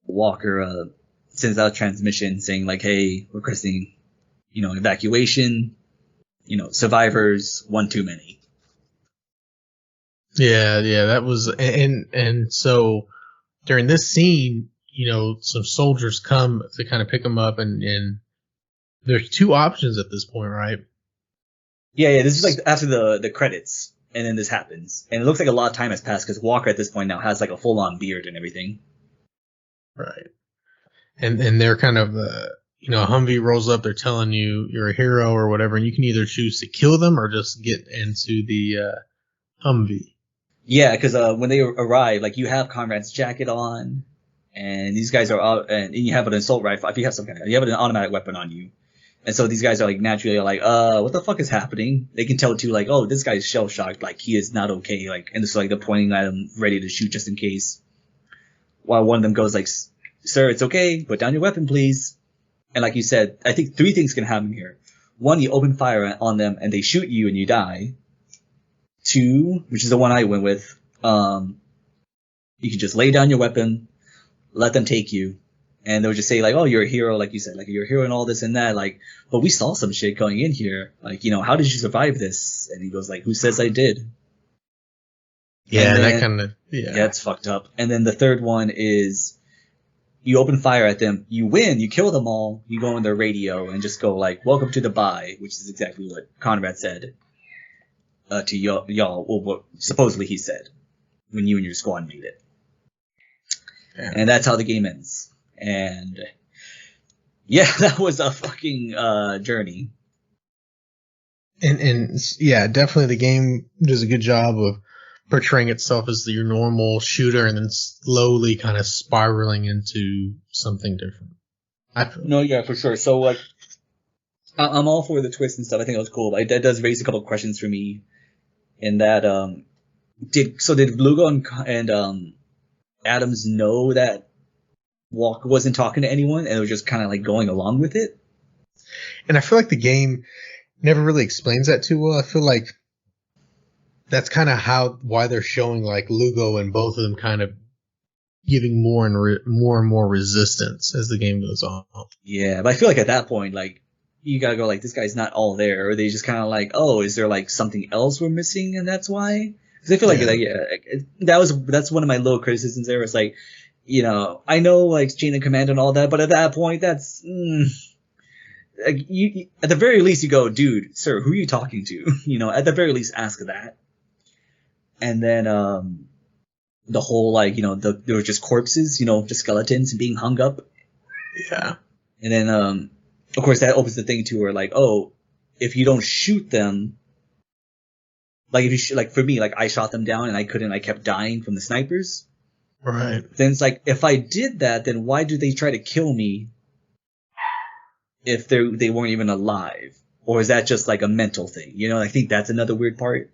Walker sends out a transmission saying like, "Hey, requesting, evacuation. Survivors, one too many." Yeah, that was, and so during this scene, some soldiers come to kind of pick him up, and there's two options at this point, right? Yeah. This is like after the credits, and then this happens, and it looks like a lot of time has passed because Walker at this point now has like a full on beard and everything. Right. And they're kind of, Humvee rolls up, they're telling you you're a hero or whatever, and you can either choose to kill them or just get into the Humvee. Yeah, because when they arrive, like you have Conrad's jacket on, and these guys are out, and you have an assault rifle. If you have you have an automatic weapon on you, and so these guys are like naturally like, what the fuck is happening? They can tell too, like, oh, this guy's shell shocked, like he is not okay, like, and it's like they're pointing at him, ready to shoot just in case. while one of them goes like, "Sir, it's okay. Put down your weapon, please." And like you said, I think 3 things can happen here. 1, you open fire on them and they shoot you and you die. 2, which is the one I went with, you can just lay down your weapon, let them take you, and they'll just say like, "Oh, you're a hero," like you said, like you're a hero and all this and that. Like, but we saw some shit going in here. Like, how did you survive this? And he goes like, "Who says I did?" Yeah, and then, that kind of yeah, it's fucked up. And then the third one is you open fire at them, you win, you kill them all, you go on their radio and just go like, "Welcome to the Bay," which is exactly what Conrad said to y'all, or what supposedly he said when you and your squad made it. Yeah. And that's how the game ends. And yeah, that was a fucking journey. And yeah, definitely the game does a good job of portraying itself as your normal shooter and then slowly kind of spiraling into something different. No, yeah, for sure. So like, I'm all for the twist and stuff. I think it was cool. But that does raise a couple of questions for me. In that, did Lugo and Adams know that Walker wasn't talking to anyone and was just kind of like going along with it? And I feel like the game never really explains that too well. I feel like that's kind of why they're showing like Lugo and both of them kind of giving more and more resistance as the game goes on. Yeah, but I feel like at that point, like, you gotta go like, this guy's not all there, or they just kind of like, oh, is there like something else we're missing and that's why? Because I feel like that's one of my little criticisms there. It's like, I know like chain of command and all that, but at that point, that's like you at the very least you go, "Dude, sir, who are you talking to?" At the very least ask that. And then the whole like there were just corpses, just skeletons being hung up. Yeah. And then of course, that opens the thing to where, like, oh, if you don't shoot them, like, if you for me, like, I shot them down and I kept dying from the snipers. Right. Then it's like, if I did that, then why do they try to kill me if they weren't even alive? Or is that just like a mental thing? I think that's another weird part.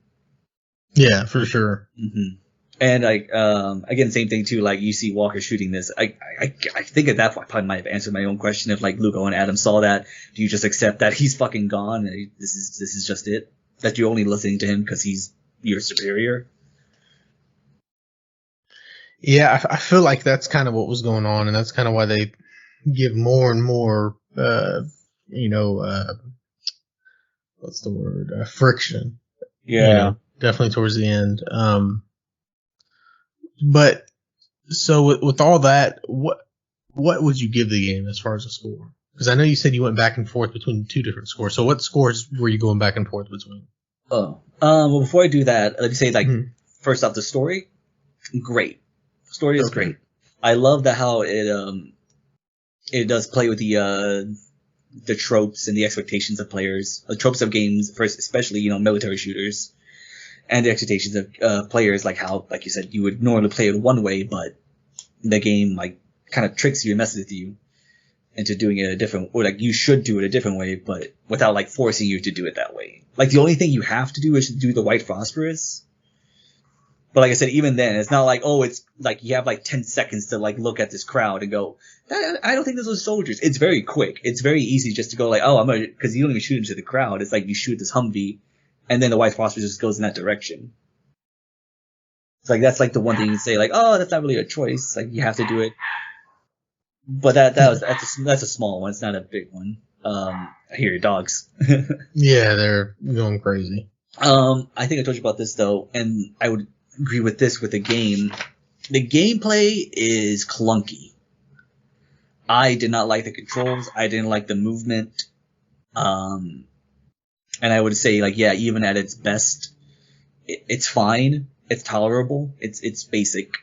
Yeah, for sure. Mm-hmm. And like again, same thing too. Like, you see Walker shooting this. I think at that point I probably might have answered my own question. If like Lugo and Adam saw that, do you just accept that he's fucking gone? And this is just it. That you're only listening to him because he's your superior. Yeah, I feel like that's kind of what was going on, and that's kind of why they give more and more, what's the word? Friction. Yeah. Definitely towards the end. But so with all that, what would you give the game as far as a score? Because I know you said you went back and forth between 2 different scores. So what scores were you going back and forth between? Well, before I do that, let me say, like, first off, the story, great. Story is great. I love how it does play with the tropes and the expectations of players, the tropes of games, first, especially military shooters. And the expectations of players, like how, like you said, you would normally play it one way, but the game like kind of tricks you and messes with you into doing it a different, or like you should do it a different way, but without like forcing you to do it that way. Like, the only thing you have to do is to do the white phosphorus. But like I said, even then, it's not like, oh, it's like you have like 10 seconds to like look at this crowd and go, I don't think those are soldiers. It's very quick. It's very easy just to go like, oh, because you don't even shoot into the crowd. It's like you shoot this Humvee, and then the white phosphorus just goes in that direction. It's like, that's like the one thing you can say, like, oh, that's not really a choice. Like, you have to do it. But that's a small one. It's not a big one. I hear your dogs. Yeah, they're going crazy. I think I told you about this though, and I would agree with this with the game. The gameplay is clunky. I did not like the controls. I didn't like the movement. And I would say, like, yeah, even at its best, it's fine. It's tolerable. It's basic.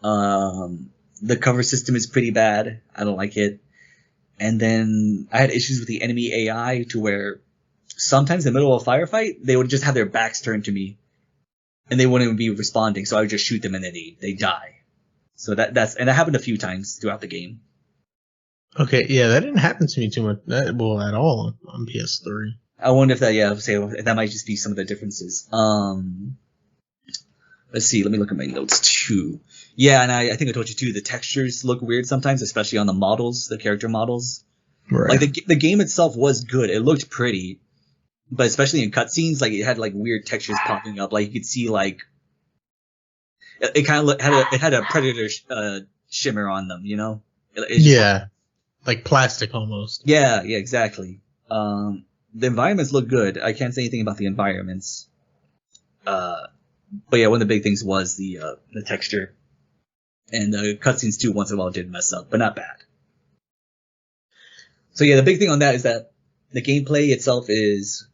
The cover system is pretty bad. I don't like it. And then I had issues with the enemy AI to where sometimes in the middle of a firefight, they would just have their backs turned to me and they wouldn't even be responding. So I would just shoot them and then they die. So that happened a few times throughout the game. Okay. Yeah. That didn't happen to me too much. At all on PS3. I wonder if that might just be some of the differences. Let's see. Let me look at my notes too. Yeah, and I think I told you too. The textures look weird sometimes, especially on the models, the character models. Right. Like the game itself was good; it looked pretty, but especially in cutscenes, like it had like weird textures popping up. Like you could see like it kind of had a predator shimmer on them, you know? It just looked, Yeah. Like plastic almost. yeah, exactly. The environments look good. I can't say anything about the environments. But yeah, one of the big things was the texture, and the cutscenes too. Once in a while, did mess up, but not bad. So yeah, the big thing on that is that the gameplay itself is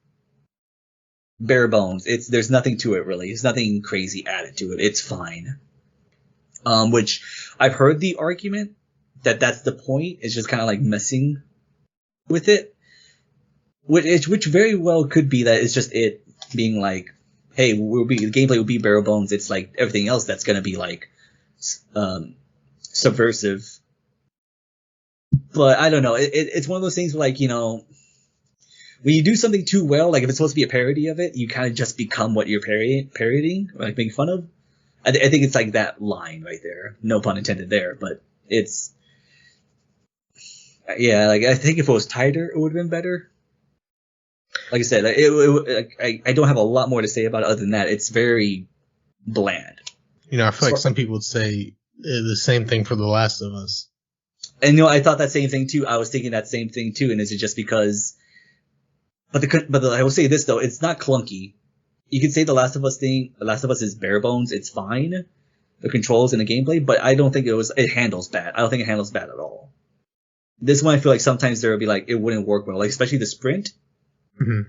bare bones. There's nothing to it really. There's nothing crazy added to it. It's fine. Which I've heard the argument that that's the point. Is just kind of like messing with it, which very well could be that it's just it being like, hey, the gameplay will be bare bones. It's like everything else that's gonna be like subversive. But I don't know. It's one of those things where, like, you know, when you do something too well, like if it's supposed to be a parody of it, you kind of just become what you're parodying, or like making fun of. I think it's like that line right there. No pun intended there, but it's, yeah, like I think if it was tighter, it would have been better. Like I said, I don't have a lot more to say about it other than that. It's very bland. You know, I feel like some people would say the same thing for The Last of Us. And you know, I thought that same thing too. I was thinking that same thing too. And is it just because? But I will say this though, it's not clunky. You could say The Last of Us is bare bones. It's fine, the controls and the gameplay, but I don't think it handles bad. I don't think it handles bad at all. This one, I feel like sometimes there would be like it wouldn't work well, like especially the sprint. Mm-hmm.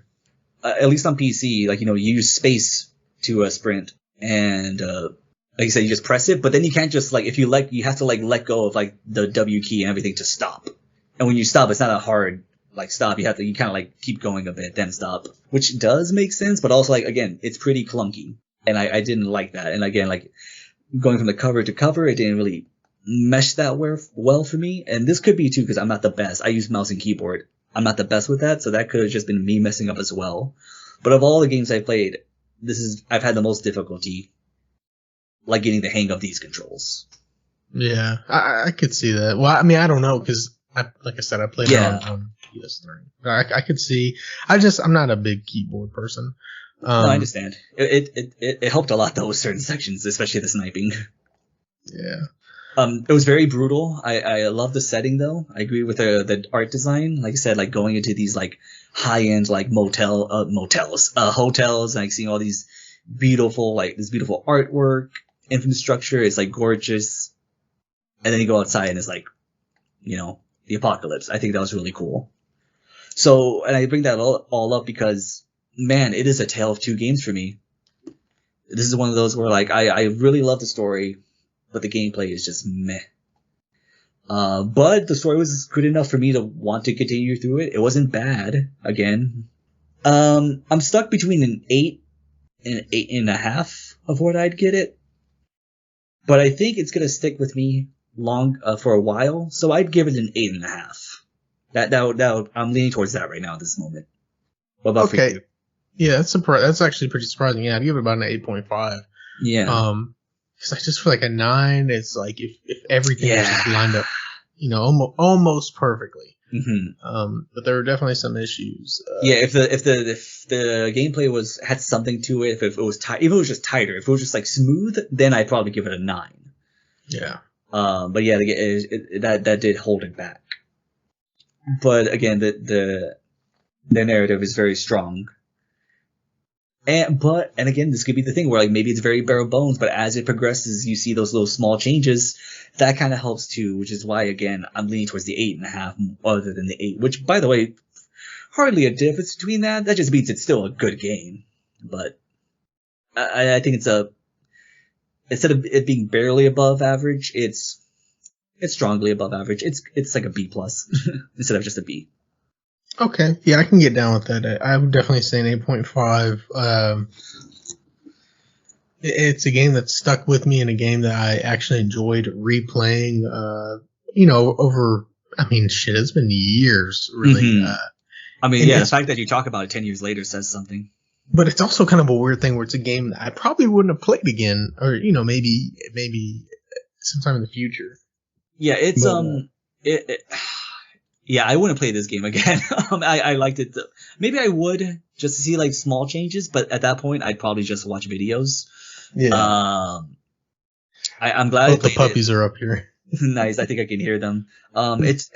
At least on PC, like, you know, you use space to sprint, and like you said, you just press it, but then you can't just like, if you have to like let go of like the W key and everything to stop. And when you stop, it's not a hard like stop. You kind of like keep going a bit, then stop, which does make sense, but also like, again, it's pretty clunky, and I didn't like that. And again, like going from the cover to cover, it didn't really mesh that well for me. And this could be too, because I'm not the best. I use mouse and keyboard. I'm not the best with that, so that could have just been me messing up as well. But of all the games I played, I've had the most difficulty like getting the hang of these controls. Yeah, I could see that. Well, I mean, I don't know, because like I said, I played it on PS3. I could see. I'm not a big keyboard person. No, I understand. It helped a lot though with certain sections, especially the sniping. Yeah. It was very brutal. I love the setting though. I agree with the art design. Like I said, like going into these like high end like hotels, and like seeing all these beautiful artwork, infrastructure is like gorgeous. And then you go outside and it's like, you know, the apocalypse. I think that was really cool. So, and I bring that all up because, man, it is a tale of two games for me. This is one of those where like I really love the story, but the gameplay is just meh. But the story was good enough for me to want to continue through it. It wasn't bad. Again, I'm stuck between an 8 and 8.5 of what I'd get it, but I think it's gonna stick with me for a while. So I'd give it an 8.5. That I'm leaning towards that right now at this moment. What about for you? Yeah, that's actually pretty surprising. Yeah, I'd give it about an 8.5. Yeah. Because I just feel like a 9. It's like if everything was just lined up, you know, almost perfectly. Mm-hmm. But there were definitely some issues. Yeah, if the gameplay had something to it, if it was if it was just tighter, if it was just like smooth, then I'd probably give it a 9. Yeah. But yeah, that did hold it back. But again, the narrative is very strong. And again, this could be the thing where like maybe it's very bare bones, but as it progresses, you see those little small changes. That kind of helps too, which is why again I'm leaning towards the 8.5 other than the 8. Which, by the way, hardly a difference between that. That just means it's still a good game. But I think instead of it being barely above average, it's strongly above average. It's like a B plus instead of just a B. Okay, yeah, I can get down with that. I would definitely say an 8.5. It's a game that stuck with me and a game that I actually enjoyed replaying. You know, over, I mean, shit, it's been years, really. Mm-hmm. I mean, yeah, the fact that you talk about it 10 years later says something. But it's also kind of a weird thing where it's a game that I probably wouldn't have played again, or, you know, maybe sometime in the future. Yeah, it's But, yeah, I wouldn't play this game again. I liked it. Maybe I would just to see like small changes, but at that point, I'd probably just watch videos. yeah. I'm glad I Both the played it. puppies are up here. Nice. I think I can hear them. It's,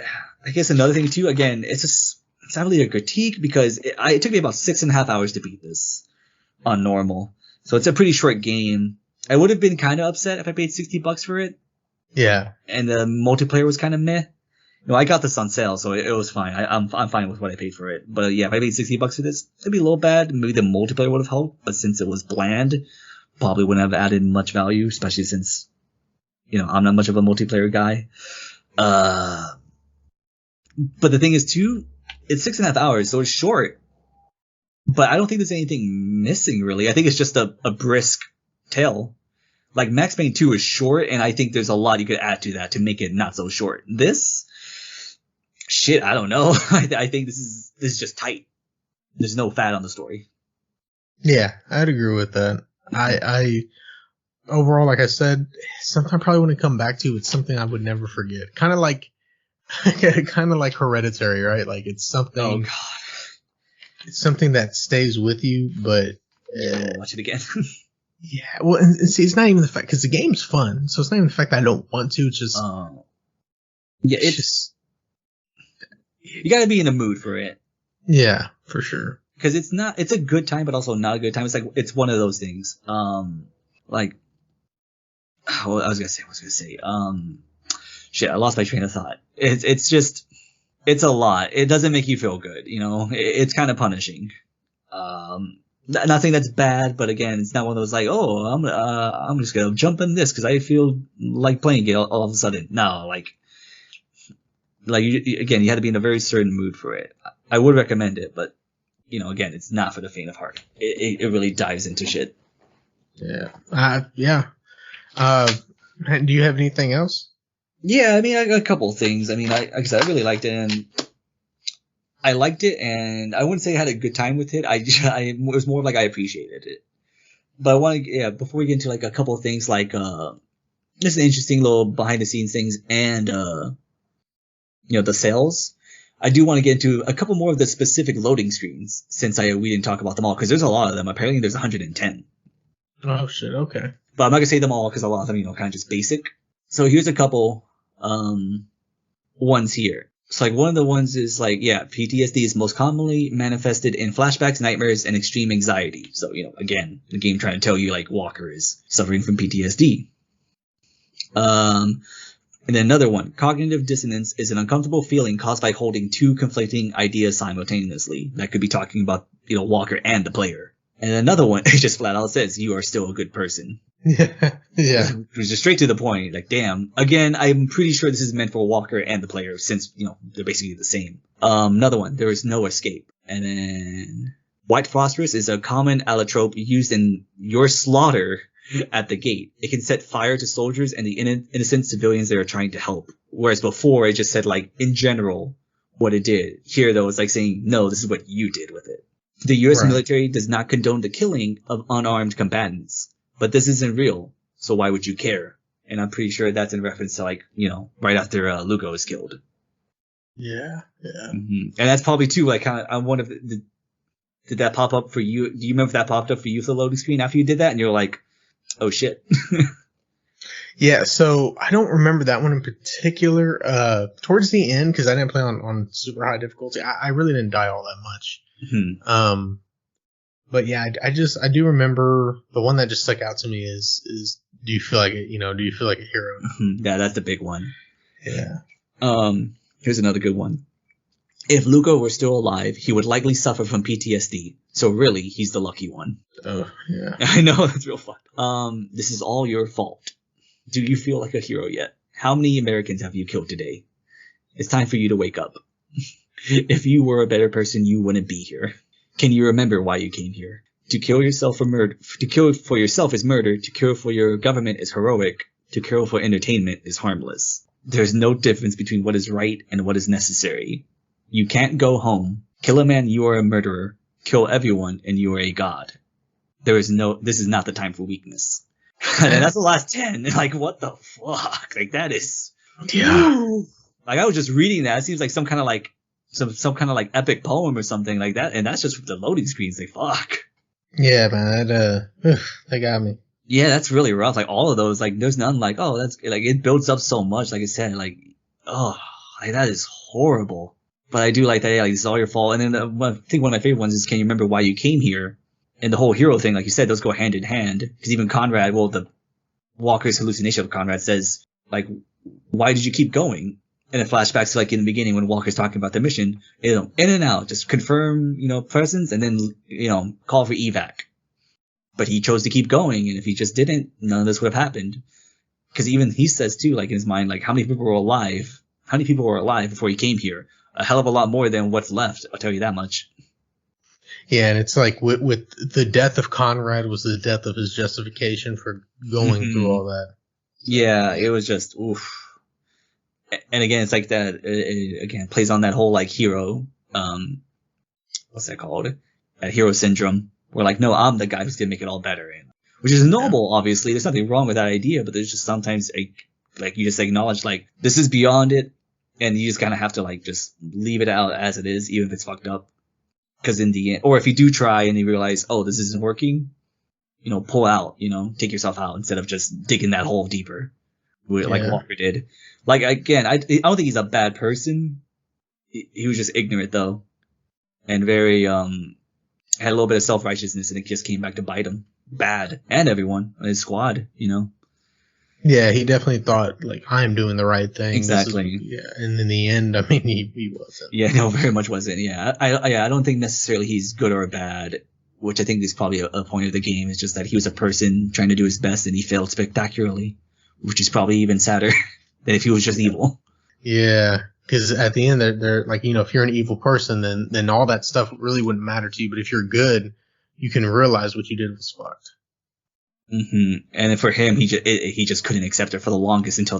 I guess another thing too, again, it's not really a critique because it took me about 6.5 hours to beat this on normal. So it's a pretty short game. I would have been kind of upset if I paid $60 for it. Yeah. And the multiplayer was kind of meh. No, I got this on sale, so it was fine. I'm fine with what I paid for it. But yeah, if I paid $60 for this, it'd be a little bad. Maybe the multiplayer would have helped, but since it was bland, probably wouldn't have added much value, especially since, I'm not much of a multiplayer guy. But the thing is too, it's 6.5 hours, so it's short. But I don't think there's anything missing really. I think it's just a brisk tale. Like Max Payne 2 is short, and I think there's a lot you could add to that to make it not so short. This, shit, I don't know. I think this is just tight. There's no fat on the story. Yeah, I'd agree with that. I overall, like I said, something I probably wouldn't come back to. It's something I would never forget. Kind of like Hereditary, right? Like it's something. Oh god. It's something that stays with you, but watch it again. Yeah, well, and see, it's not even the fact because the game's fun, so it's not even the fact that I don't want to. It's just yeah, it's just you got to be in the mood for it. Yeah, for sure. Because it's a good time, but also not a good time. It's one of those things. Like, what I was gonna say. Shit, I lost my train of thought. It's a lot. It doesn't make you feel good. It's kind of punishing. Not saying that's bad, but again, it's not one of those like, oh, I'm just gonna jump in this because I feel like playing it all of a sudden. No, again, you had to be in a very certain mood for it. I would recommend it, but again, it's not for the faint of heart. It really dives into shit. Yeah. Yeah. Do you have anything else? Yeah, I mean, I got a couple of things. I mean, like I said, I really liked it, and I wouldn't say I had a good time with it. It was more like I appreciated it. But I want to, before we get into like a couple of things, like just an interesting little behind the scenes things, and the sales. I do want to get into a couple more of the specific loading screens since we didn't talk about them all because there's a lot of them. Apparently, there's 110. Oh shit! Okay. But I'm not gonna say them all because a lot of them, kind of just basic. So here's a couple ones here. So like one of the ones is like, PTSD is most commonly manifested in flashbacks, nightmares, and extreme anxiety. So, again, the game trying to tell you like Walker is suffering from PTSD. And then another one, cognitive dissonance is an uncomfortable feeling caused by holding two conflicting ideas simultaneously. That could be talking about, Walker and the player. And another one, it just flat out says, you are still a good person. Yeah. Which is straight to the point. Like, damn. Again, I'm pretty sure this is meant for Walker and the player since, they're basically the same. Another one, there is no escape. And then white phosphorus is a common allotrope used in your slaughter at the gate. It can set fire to soldiers and the innocent civilians that are trying to help. Whereas before, it just said, like, in general, what it did. Here, though, it's like saying, no, this is what you did with it. The U.S. military does not condone the killing of unarmed combatants. But this isn't real, so why would you care? And I'm pretty sure that's in reference to, like, right after Lugo is killed. Yeah. Mm-hmm. And that's probably, too, like, kind of, I wonder if did that pop up for you? Do you remember if that popped up for you for the loading screen after you did that? And you're like, oh, shit. Yeah, so I don't remember that one in particular. Towards the end, because I didn't play on super high difficulty, I really didn't die all that much. Mm-hmm. But yeah, I do remember the one that just stuck out to me is do you feel like it? Do you feel like a hero? Yeah, that's the big one. Yeah. Here's another good one. If Lugo were still alive, he would likely suffer from PTSD. So really, he's the lucky one. Oh, yeah. I know, that's real fucked. This is all your fault. Do you feel like a hero yet? How many Americans have you killed today? It's time for you to wake up. If you were a better person, you wouldn't be here. Can you remember why you came here? To kill yourself for murder. To kill for yourself is murder. To kill for your government is heroic. To kill for entertainment is harmless. There's no difference between what is right and what is necessary. You can't go home. Kill a man, you are a murderer. Kill everyone, and you are a god. This is not the time for weakness. And that's the last 10. Like, what the fuck? Like, that is. Yeah. Like, I was just reading that. It seems like some kind of like some kind of like epic poem or something like that. And that's just the loading screens. Like, fuck. Yeah, man, that got me. Yeah, that's really rough. Like, all of those, like, there's none like, oh, that's like, it builds up so much. Like I said, like, oh, like, that is horrible. But I do like that. Yeah, like, it's all your fault. And then I think one of my favorite ones is, can you remember why you came here? And the whole hero thing, like you said, those go hand in hand. Because even Conrad, well, the Walker's hallucination of Conrad says, like, why did you keep going? And it flashbacks to, like, in the beginning when Walker's talking about the mission, in and out, just confirm, presence, and then, call for evac. But he chose to keep going, and if he just didn't, none of this would have happened. Because even he says, too, like, in his mind, like, how many people were alive? How many people were alive before he came here? A hell of a lot more than what's left, I'll tell you that much. Yeah, and it's like with the death of Conrad was the death of his justification for going through all that. Yeah, it was just, oof. And again, it's like that, again, plays on that whole, like, hero, what's that called? That hero syndrome. Where, like, no, I'm the guy who's gonna make it all better. And, which is noble, obviously. There's nothing wrong with that idea, but there's just sometimes, like, you just acknowledge, like, this is beyond it, and you just kind of have to, like, just leave it out as it is, even if it's fucked up. Because in the end, or if you do try and you realize, oh, this isn't working, pull out, take yourself out instead of just digging that hole deeper, like Walker did. Like, again, I don't think he's a bad person. He was just ignorant, though, and very had a little bit of self-righteousness, and it just came back to bite him bad, and everyone on his squad. Yeah, he definitely thought, like, I'm doing the right thing. Exactly. And in the end, I mean, he wasn't. Yeah, no, very much wasn't. Yeah, I don't think necessarily he's good or bad, which I think is probably a point of the game. Is just that he was a person trying to do his best, and he failed spectacularly, which is probably even sadder than if he was just evil. Yeah, because at the end, they're like, if you're an evil person, then all that stuff really wouldn't matter to you. But if you're good, you can realize what you did was fucked. Mm-hmm. And for him, he just couldn't accept it for the longest until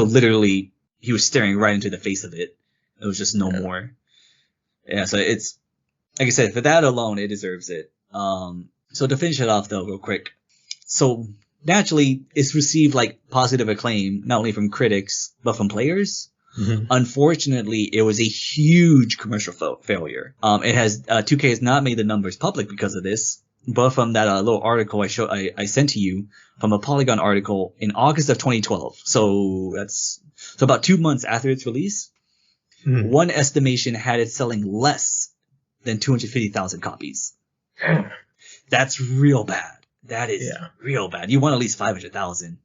literally he was staring right into the face of it. It was just no more. Yeah, so it's like I said, for that alone, it deserves it. So to finish it off though, real quick. So naturally, it's received like positive acclaim not only from critics but from players. Mm-hmm. Unfortunately, it was a huge commercial failure. 2K has not made the numbers public because of this. But from that little article I sent to you, from a Polygon article in August of 2012, so about 2 months after its release, one estimation had it selling less than 250,000 copies. That's real bad. That is real bad. You want at least 500,000.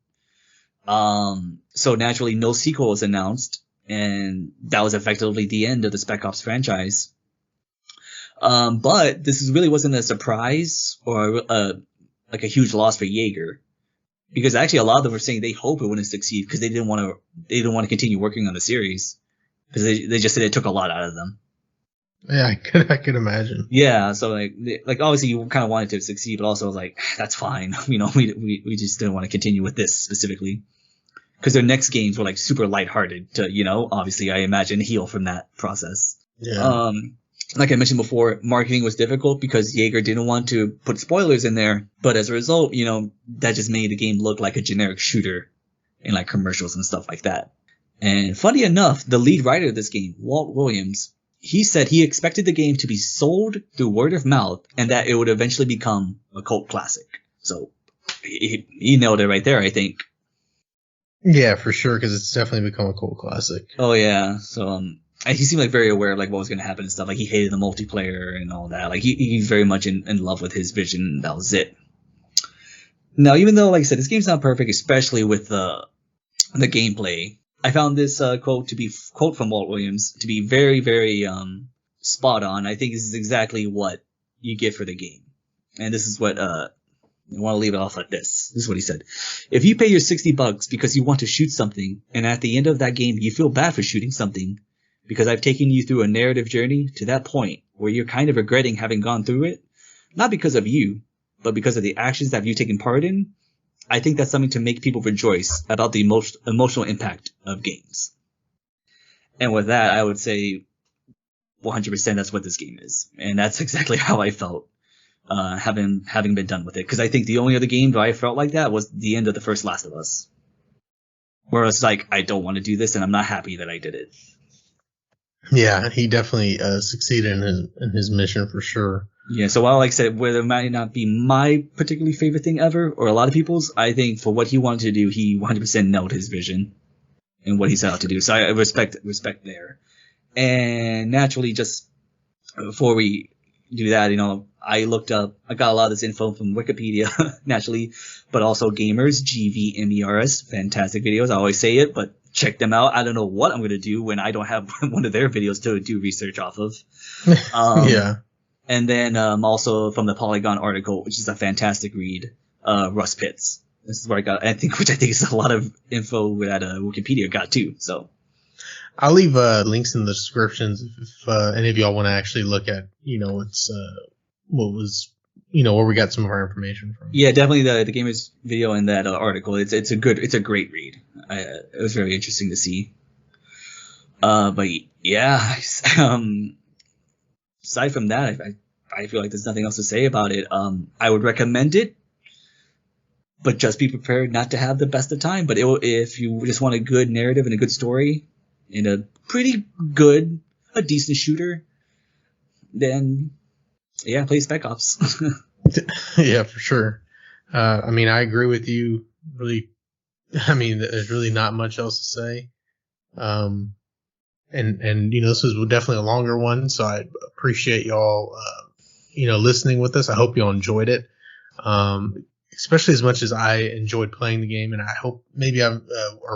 So naturally, no sequel was announced, and that was effectively the end of the Spec Ops franchise. But this really wasn't a surprise or like a huge loss for Jaeger, because actually a lot of them were saying they hope it wouldn't succeed because they didn't want to continue working on the series because they just said it took a lot out of them. Yeah, I could imagine. Yeah, so like obviously you kind of wanted to succeed, but also like that's fine. We just didn't want to continue with this specifically because their next games were like super lighthearted to obviously I imagine heal from that process. Yeah. Like I mentioned before, marketing was difficult because Jaeger didn't want to put spoilers in there. But as a result, that just made the game look like a generic shooter in like commercials and stuff like that. And funny enough, the lead writer of this game, Walt Williams, he said he expected the game to be sold through word of mouth and that it would eventually become a cult classic. So he nailed it right there, I think. Yeah, for sure, because it's definitely become a cult classic. Oh, yeah. So, he seemed like very aware of like what was going to happen and stuff. Like he hated the multiplayer and all that. Like he's very much in love with his vision. That was it. Now, even though, like I said, this game's not perfect, especially with the gameplay, I found this quote from Walt Williams to be very, very spot on. I think this is exactly what you get for the game. And this is what I want to leave it off like this. This is what he said. If you pay your $60 because you want to shoot something, and at the end of that game you feel bad for shooting something, because I've taken you through a narrative journey to that point where you're kind of regretting having gone through it, not because of you, but because of the actions that you've taken part in, I think that's something to make people rejoice about the emotional impact of games. And with that, I would say 100% that's what this game is. And that's exactly how I felt. having been done with it. Because I think the only other game that I felt like that was the end of the first Last of Us, where it's like I don't want to do this, and I'm not happy that I did it. Yeah, he definitely succeeded in his mission for sure. Yeah, so while like I said, whether it might not be my particularly favorite thing ever, or a lot of people's, I think for what he wanted to do, he 100% nailed his vision and what he set out to do. So I respect there. And naturally, just before we do that, I got a lot of this info from Wikipedia, naturally, but also Gamers, GVMERS, fantastic videos. I always say it, but check them out. I don't know what I'm going to do when I don't have one of their videos to do research off of. Yeah. And then also from the Polygon article, which is a fantastic read, Rust Pits. This is where I think is a lot of info that Wikipedia got too. So I'll leave links in the descriptions if any of y'all want to actually look at, what was, where we got some of our information from. Yeah, definitely the Gamers video and that article. It's a great read. It was very interesting to see. But yeah, aside from that, I feel like there's nothing else to say about it. I would recommend it, but just be prepared not to have the best of time. But if you just want a good narrative and a good story and a decent shooter, then yeah, play Spec Ops. Yeah, for sure. I agree with you. Really, there's really not much else to say. And this was definitely a longer one, so I appreciate y'all, listening with us. I hope y'all enjoyed it, especially as much as I enjoyed playing the game. And I hope maybe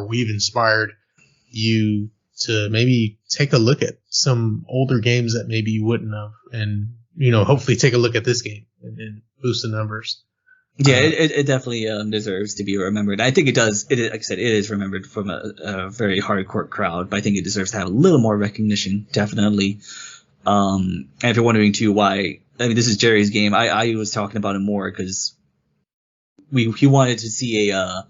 we've inspired you to maybe take a look at some older games that maybe you wouldn't have, and hopefully take a look at this game and boost the numbers. Yeah, it definitely deserves to be remembered. I think it does. Like I said, it is remembered from a very hardcore crowd, but I think it deserves to have a little more recognition, definitely. And if you're wondering too why, this is Jerry's game. I was talking about it more because he wanted to see a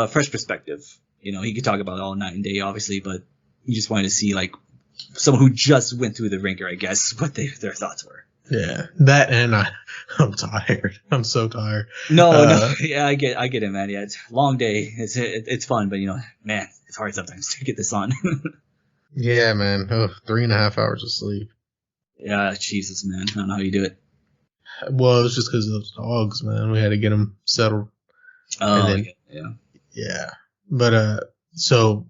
fresh perspective. He could talk about it all night and day, obviously, but he just wanted to see like someone who just went through the ringer, I guess, what their thoughts were. Yeah, that, and I'm tired. I'm so tired. No, yeah, I get it, man. Yeah, it's a long day. It's fun, but man, it's hard sometimes to get this on. Yeah, man. 3.5 hours of sleep. Yeah, Jesus, man. I don't know how you do it. Well, it was just because of those dogs, man. We had to get them settled. Oh, yeah. Yeah. But, so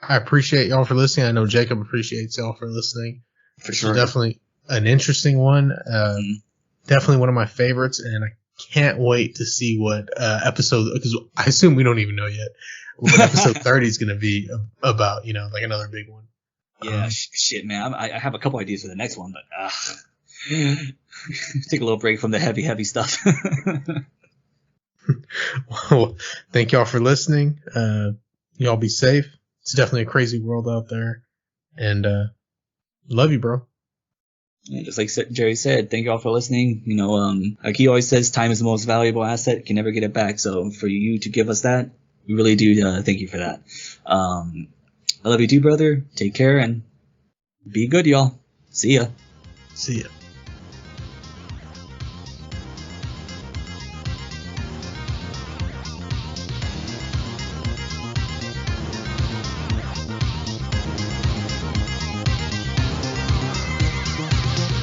I appreciate y'all for listening. I know Jacob appreciates y'all for listening. For sure. Definitely an interesting one. Definitely one of my favorites, and I can't wait to see what episode, because I assume we don't even know yet what episode 30 is going to be about, like another big one. Yeah, shit, man. I have a couple ideas for the next one, but take a little break from the heavy stuff. Well, thank y'all for listening. Y'all be safe. It's definitely a crazy world out there, and love you, bro. Yeah, just like Jerry said, thank you all for listening. Like he always says, time is the most valuable asset. You can never get it back. So for you to give us that, we really do thank you for that. I love you too, brother. Take care and be good, y'all. See ya. See ya.